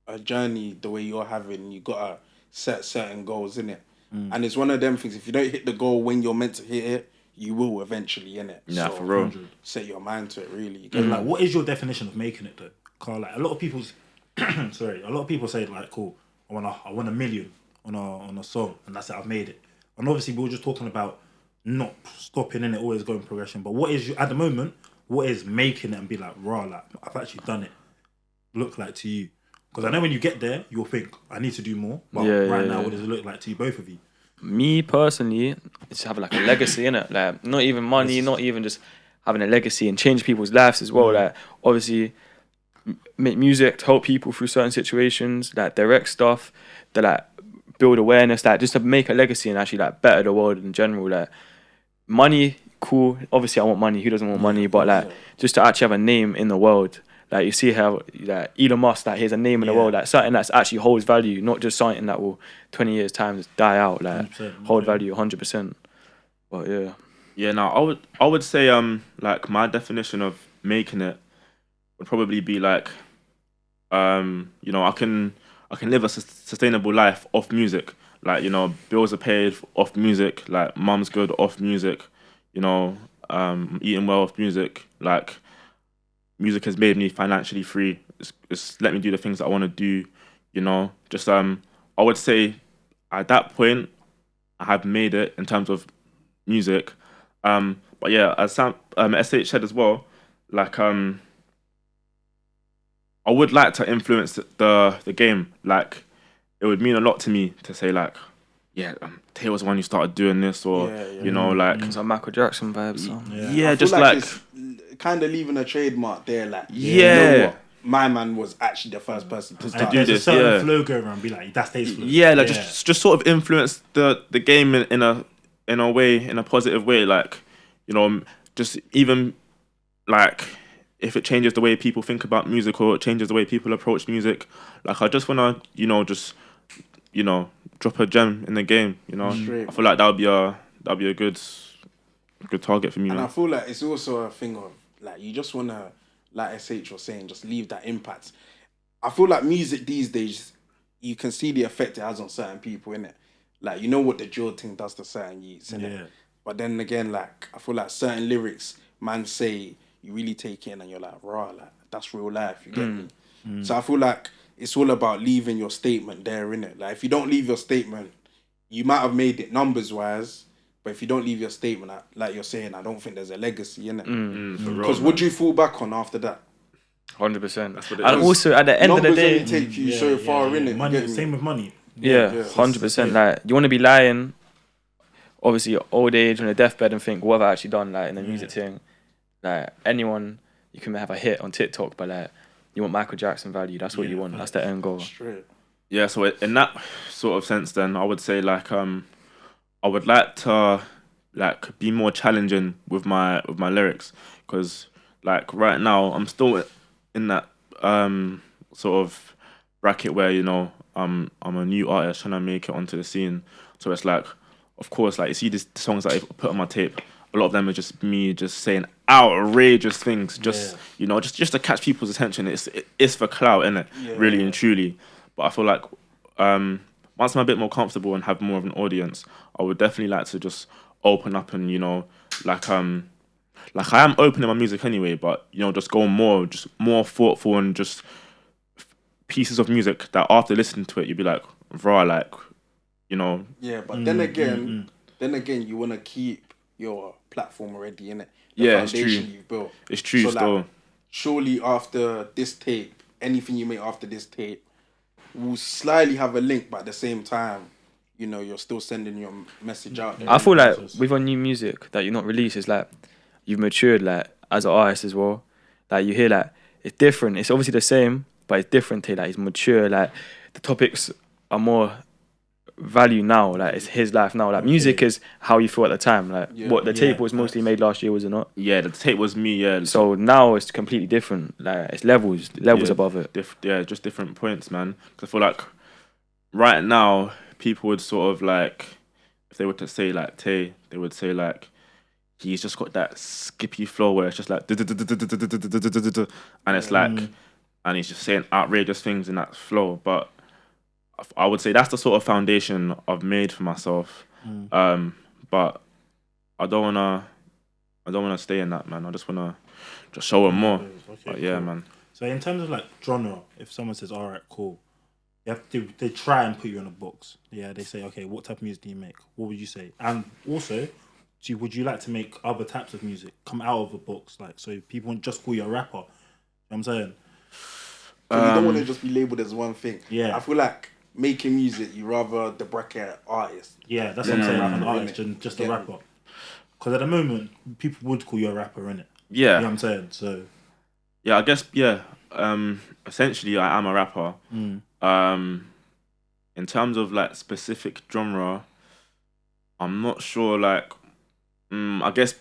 a journey the way you're having, you gotta set certain goals in it, and it's one of them things. If you don't hit the goal when you're meant to hit it, you will eventually in it. Yeah, for real. Set your mind to it. Really. Like, what is your definition of making it though? Carl, like a lot of people's, a lot of people say like, cool, I want a million on a song, and that's it, I've made it. And obviously we were just talking about not stopping in it, always going progression. But what is at the moment? What is making it and be like, raw, like I've actually done it? Look like to you? Because I know when you get there, you'll think I need to do more. But now, what does it look like to you, both of you? Me personally, it's have like a legacy in it. Like not even money, not even just having a legacy and change people's lives as well. Like obviously, make music to help people through certain situations. Like direct stuff, that like build awareness. Like just to make a legacy and actually like better the world in general. Like money, cool. Obviously, I want money. Who doesn't want money? But like just to actually have a name in the world. Like you see how like Elon Musk, like he has a name in the world, like something that's actually holds value, not just something that will 20 years time just die out. Like hold value 100%. But yeah. Yeah, no, I would say like my definition of making it would probably be like I can live a sustainable life off music. Like, bills are paid off music, like mum's good off music, eating well off music, like music has made me financially free. It's let me do the things that I want to do, just I would say at that point I have made it in terms of music. But yeah, as Sam SH said as well, like I would like to influence the game. Like it would mean a lot to me to say like, Tay was the one who started doing this, or like Some Michael Jackson vibes. I just feel like it's kind of leaving a trademark there. Like, Yeah. you know what? My man was actually the first person to And start. do there's a this, certain yeah. flow going around, be like, that's Tay's flow. just sort of influence the game in a way, in a positive way. Like, just even like if it changes the way people think about music or it changes the way people approach music. Like I just wanna, drop a gem in the game. Straight. I feel like that would be a good target for me. And Man. I feel like it's also a thing of like you just wanna, like SH was saying, just leave that impact. I feel like music these days, you can see the effect it has on certain people, innit? Like what the drill thing does to certain youths, innit? Yeah. But then again, like I feel like certain lyrics, man say you really take it in and you're like, raw, like that's real life. You get me? So I feel like it's all about leaving your statement there, innit? Like if you don't leave your statement, you might have made it numbers wise, but if you don't leave your statement, like you're saying, I don't think there's a legacy in it. Because what do you fall back on after that? 100%. That's what it And is. also at the end of the Numbers day, only take you so far in it. Money, same with money. yeah, 100%. Like you want to be lying, obviously your old age on a deathbed and think, what have I actually done? Like in the music thing, like anyone, you can have a hit on TikTok, but like you want Michael Jackson value. That's what you want. That's the end goal. Straight. Yeah, so in that sort of sense, then I would say like I would like to like be more challenging with my lyrics, because like right now I'm still in that sort of bracket where I'm a new artist trying to make it onto the scene. So it's like, of course, like you see these songs that I put on my tape, a lot of them are just me just saying outrageous things, just just to catch people's attention. It's for clout, innit? Really and truly. But I feel like once I'm a bit more comfortable and have more of an audience, I would definitely like to just open up and like like I am open in my music anyway, but just go more, just more thoughtful, and just pieces of music that after listening to it you'd be like, raw, like Yeah, but then again, you want to keep your platform already in it. Yeah, it's true. You've built. It's true. So still, like, surely after this tape, anything you make after this tape will slightly have a link, but at the same time, you're still sending your message out there. I feel like with our new music that you're not released, it's like you've matured like as an artist as well. Like you hear like it's different. It's obviously the same, but it's different. Like it's mature. Like the topics are more value now. Like it's his life now. Like music is how you feel at the time. Like what the tape was mostly made last year, was it not? Yeah, the tape was me. Yeah. So now it's completely different. Like it's levels above it. Just different points, man. Because I feel like right now people would sort of like, if they were to say like Tay, they would say like he's just got that skippy flow where it's just like and it's like, and he's just saying outrageous things in that flow. But I would say that's the sort of foundation I've made for myself. But I don't wanna stay in that, man. I just wanna just show them more. But yeah, cool. Man. So in terms of like genre, if someone says, "All right, cool," they try and put you in a box. Yeah, they say, "Okay, what type of music do you make?" What would you say? And also, would you like to make other types of music come out of a box, like so people won't just call you a rapper? You know what I'm saying? So you don't want to just be labelled as one thing. Yeah, I feel like making music, you rather the bracket artist. Yeah, that's what I'm saying. An artist and just a rapper. Because at the moment, people would call you a rapper, innit? Yeah. You know what I'm saying? So. Yeah, I guess, yeah. Essentially, I am a rapper. In terms of, like, specific genre, I'm not sure, like... I guess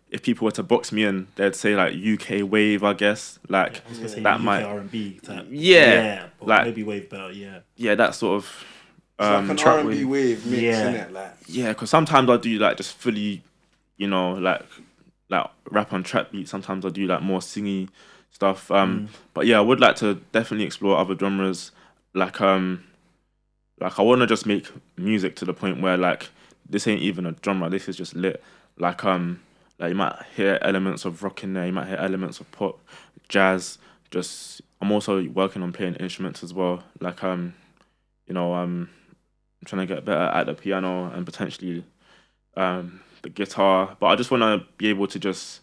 if people were to box me in, they'd say, like, UK wave, I guess. Like, I was gonna say that UK might... R&B type. Yeah. But like, maybe wave better, yeah. Yeah, that sort of... It's like an R&B wave mix, innit? Like, yeah, because sometimes I do, like, just fully... like rap on trap beats. Sometimes I do like more singy stuff. But yeah, I would like to definitely explore other genres. Like I want to just make music to the point where like this ain't even a genre. This is just lit. Like you might hear elements of rock in there. You might hear elements of pop, jazz. Just I'm also working on playing instruments as well. Like I'm trying to get better at the piano and potentially the guitar, but I just want to be able to just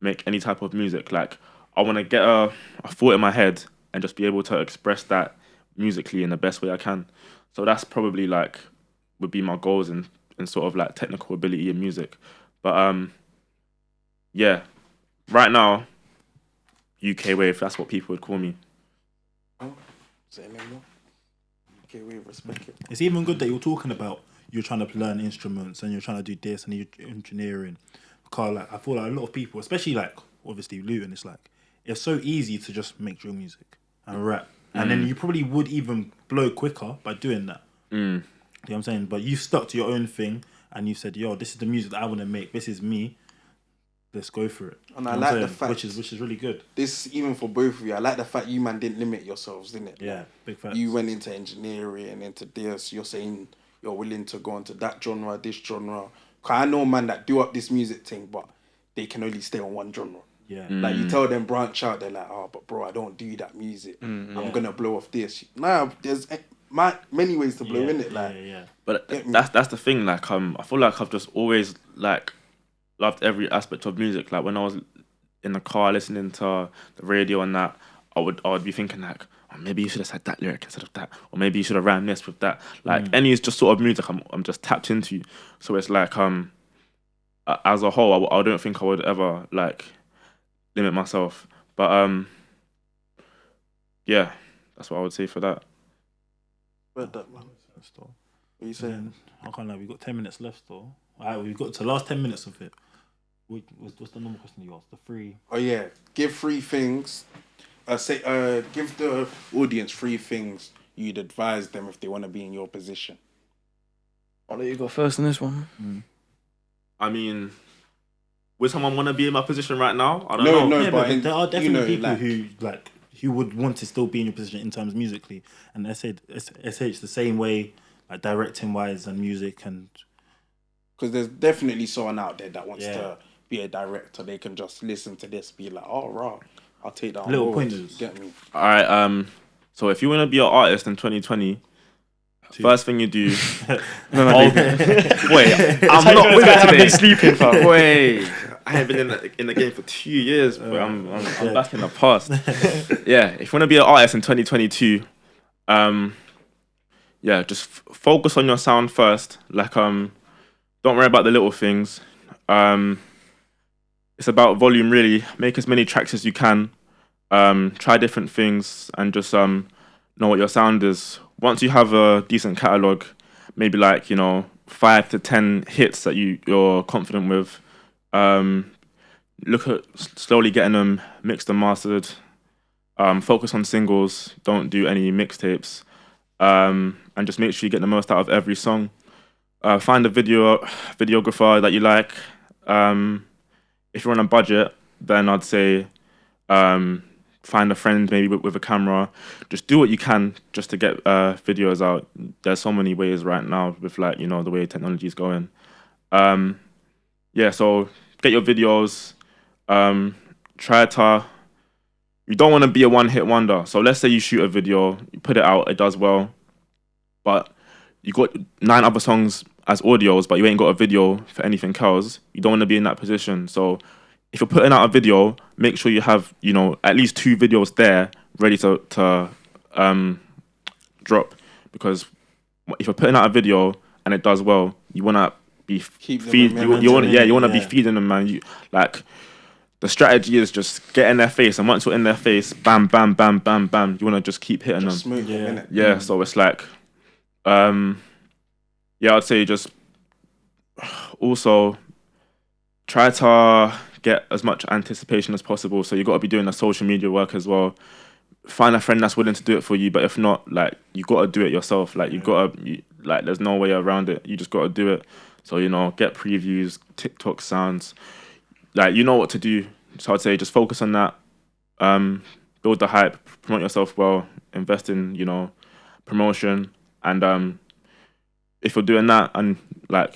make any type of music. Like I want to get a thought in my head and just be able to express that musically in the best way I can. So that's probably like would be my goals in sort of like technical ability in music. But yeah, right now UK wave, that's what people would call me. Say no more. UK wave, respect it. It's even good that you're talking about you're trying to learn instruments and you're trying to do this and you're engineering. Because like I feel like a lot of people, especially like obviously Luton, it's like it's so easy to just make drill music and rap. And then you probably would even blow quicker by doing that. You know what I'm saying? But you stuck to your own thing and you said, yo, this is the music that I want to make. This is me. Let's go for it. And I like the fact... Which is really good. This, even for both of you, I like the fact you man didn't limit yourselves, didn't it? Yeah, big fact. You went into engineering and into this. You're saying you're willing to go into that genre, this genre. Cause I know man that do up this music thing, but they can only stay on one genre. Yeah. Like you tell them branch out, they're like, oh, but bro, I don't do that music. I'm gonna blow off this. Nah, there's many ways to blow in it. Like, But that's the thing. Like, I feel like I've just always like loved every aspect of music. Like when I was in the car listening to the radio and that, I would be thinking like, oh, maybe you should have said that lyric instead of that, or maybe you should have rhymed this with that. Like any just sort of music I'm just tapped into. So it's like as a whole, I don't think I would ever like limit myself. But yeah, that's what I would say for that. Read that, man. Still. What are you saying? I can't lie, we've got 10 minutes left though. Alright, we've got to the last 10 minutes of it. What's the normal question you asked? The three. Oh yeah, give 3 things. Give the audience 3 things you'd advise them if they want to be in your position. I'll let you go first on this one. I mean, would someone want to be in my position right now? I don't No, know. no, Yeah, but there are definitely people like, who would want to still be in your position in terms musically, and SH the same way, like directing wise and music and. because there's definitely someone out there that wants Yeah. to be a director. They can just listen to this, be like, oh, raw, I'll take that on Little board. pointers. Get me? All right. So if you want to be an artist in 2020, first thing you do. Wait, I'm not with it today. Sleeping, fam. Wait, I ain't been in the game for 2 years, but I'm back in the past. Yeah, if you want to be an artist in 2022, just focus on your sound first. Like, don't worry about the little things. It's about volume, really. Make as many tracks as you can. Try different things and just know what your sound is. Once you have a decent catalogue, maybe like 5 to 10 hits that you're confident with, look at slowly getting them mixed and mastered. Focus on singles. Don't do any mixtapes. And just make sure you get the most out of every song. Find a videographer that you like. If you're on a budget, then I'd say find a friend maybe with a camera. Just do what you can just to get videos out. There's so many ways right now with the way technology is going. So get your videos. Try to. You don't want to be a one-hit wonder. So let's say you shoot a video, you put it out, it does well, but you got 9 other songs as audios, but you ain't got a video for anything else. You don't want to be in that position. So if you're putting out a video, make sure you have at least 2 videos there ready to drop, because if you're putting out a video and it does well, you want to be be feeding them, man. The strategy is just get in their face, and once you're in their face, bam, bam, bam, bam, bam, you want to just keep hitting Just them. smooth them, innit? Yeah, so it's like, I'd say just also try to get as much anticipation as possible. So you got to be doing the social media work as well. Find a friend that's willing to do it for you, but if not, you got to do it yourself. There's no way around it. You just got to do it. So get previews, TikTok sounds. You know what to do. So I'd say just focus on that. Build the hype, promote yourself well, invest in, promotion. And if you're doing that and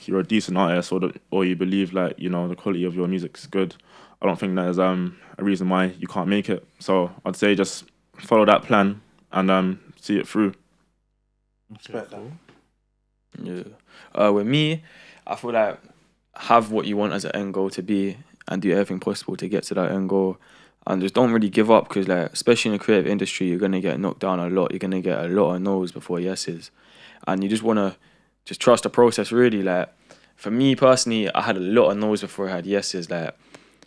you're a decent artist or you believe the quality of your music's good, I don't think there's a reason why you can't make it. So I'd say just follow that plan and see it through. Respect that. Yeah. With me, I feel like have what you want as an end goal to be, and do everything possible to get to that end goal, and just don't really give up, because especially in the creative industry, you're gonna get knocked down a lot. You're gonna get a lot of no's before yeses, and you just wanna just trust the process. Really, for me personally, I had a lot of no's before I had yeses.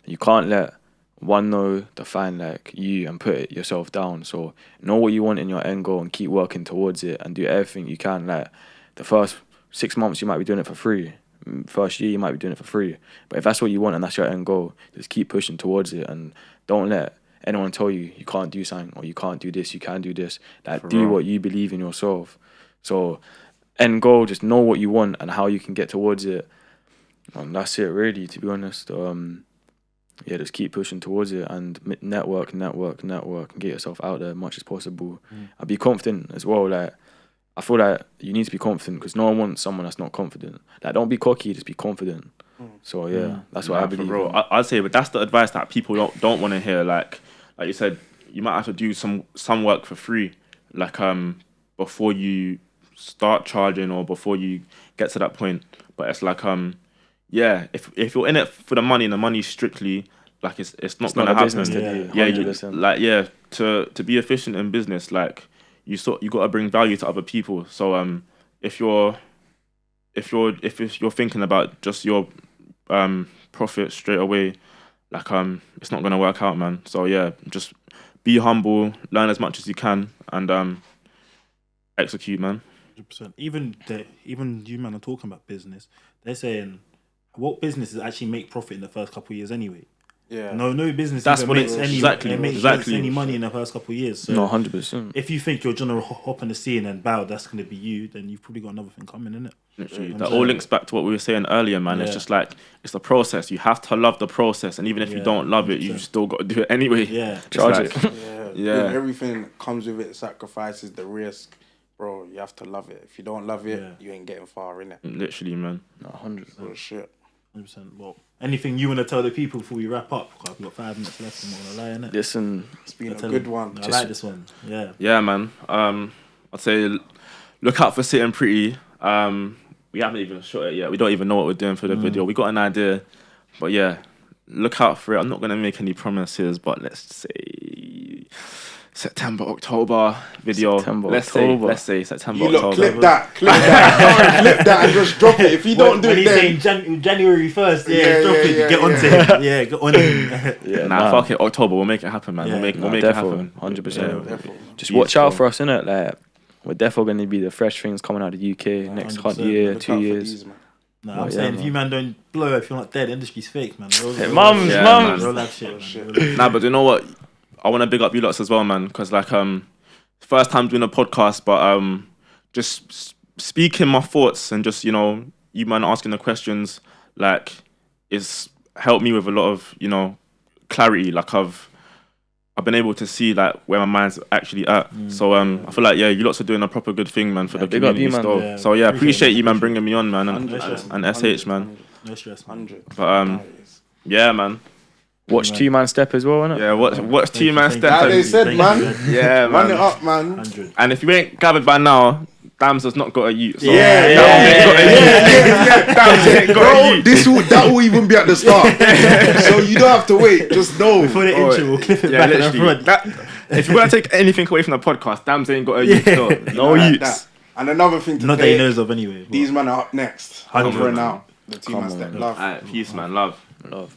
You can't let one no define you and put yourself down. So know what you want in your end goal and keep working towards it, and do everything you can. The first 6 months you might be doing it for free. First year you might be doing it for free, but if that's what you want and that's your end goal, just keep pushing towards it, and don't let anyone tell you can't do something or you can't do this. You can do this. Do what you believe in yourself. So end goal, just know what you want and how you can get towards it, and that's it really, to be honest. Just keep pushing towards it and network and get yourself out there as much as possible, and be confident as well. I feel like you need to be confident, because no one wants someone that's not confident. Don't be cocky, just be confident. So that's what I believe. For real. I'd say, but that's the advice that people don't want to hear. Like you said, you might have to do some work for free, before you start charging or before you get to that point. But it's if you're in it for the money and the money strictly, it's not gonna happen. To be efficient in business, you got to bring value to other people. So if you're thinking about just your profit straight away, it's not gonna work out, man. So just be humble, learn as much as you can, and execute, man. 100%. Even you man are talking about business. They're saying what businesses actually make profit in the first couple of years anyway. Yeah. No business That's even what makes it- any exactly, makes exactly. any money in the first couple of years. So No, 100%. if you think you're gonna hop on the scene and bow, that's gonna be you, then you've probably got another thing coming, innit? Literally, I'm that saying. all links back to what we were saying earlier, man. It's Yeah. just like it's the process. You have to love the process, and even if you Yeah, don't love it, you 100%. still got to do it anyway. Yeah. It's Charge like- it. Yeah. With everything that comes with it, sacrifices, the risk, bro. You have to love it. If you don't love it, Yeah. you ain't getting far, innit? Literally, man. No, 100. Real shit. 100%. Well, anything you want to tell the people before we wrap up? 'Cause I've got 5 minutes left. I'm not gonna lie, innit? Listen, It's been a Tell good them. one. I like this one. Yeah. Yeah, man. I'd say look out for Sitting Pretty. We haven't even shot it yet. We don't even know what we're doing for the video. We got an idea, but yeah, look out for it. I'm not gonna make any promises, but let's say September, October video. Let's say September, You look, October. clip that, clip that, and just drop it. If you don't do when it, he's then saying January 1st, Yeah, drop yeah, it. yeah, Get onto it. Yeah, get on it. yeah, Nah, fuck it. October, we'll make it happen, man. Yeah. We'll make it defo, happen. 100%. Yeah. Defo. Just watch out for us, innit? Like, we're definitely going to be the fresh things coming out of the UK next 100%. year, look 2 out for years. these, man. Nah, Oh, I'm yeah, saying if man. you man don't blow, if you're not dead, the industry's fake, man. Real mums, life mums. Real life shit, man. Shit. Real life. Nah, but you know what? I want to big up you lots as well, man. Because like, first time doing a podcast, but just speaking my thoughts and just you man asking the questions, like, it's helped me with a lot of clarity. Like I've been able to see like where my mind's actually at. So I feel like you lots are doing a proper good thing, man, for the big up community you, man. still. Yeah, So yeah, appreciate you, man, appreciate bringing me on, man, and 100, SH, man. No stress, man. 100. But yeah, man. Watch 2-Man-Step as well, innit? Yeah, watch Thank you, THE2MANSTEP. thank Like you, they said, thank man. you, Yeah, Run it man. up, man. 100. And if you ain't gathered by now, Damz has not got a youth. So Yeah, Bro, that will even be at the start. So you don't have to wait. Just know. Before the intro, we'll clip it Yeah, back and literally. front. If you want to take anything away from the podcast, Damz ain't got a youth. So no Like youths. that. And another thing to Not that he say, knows of anyway. but- these men are up next. 100. Over and out. The Come THE2MANSTEP on. love. Alright, peace, man. Love. Love.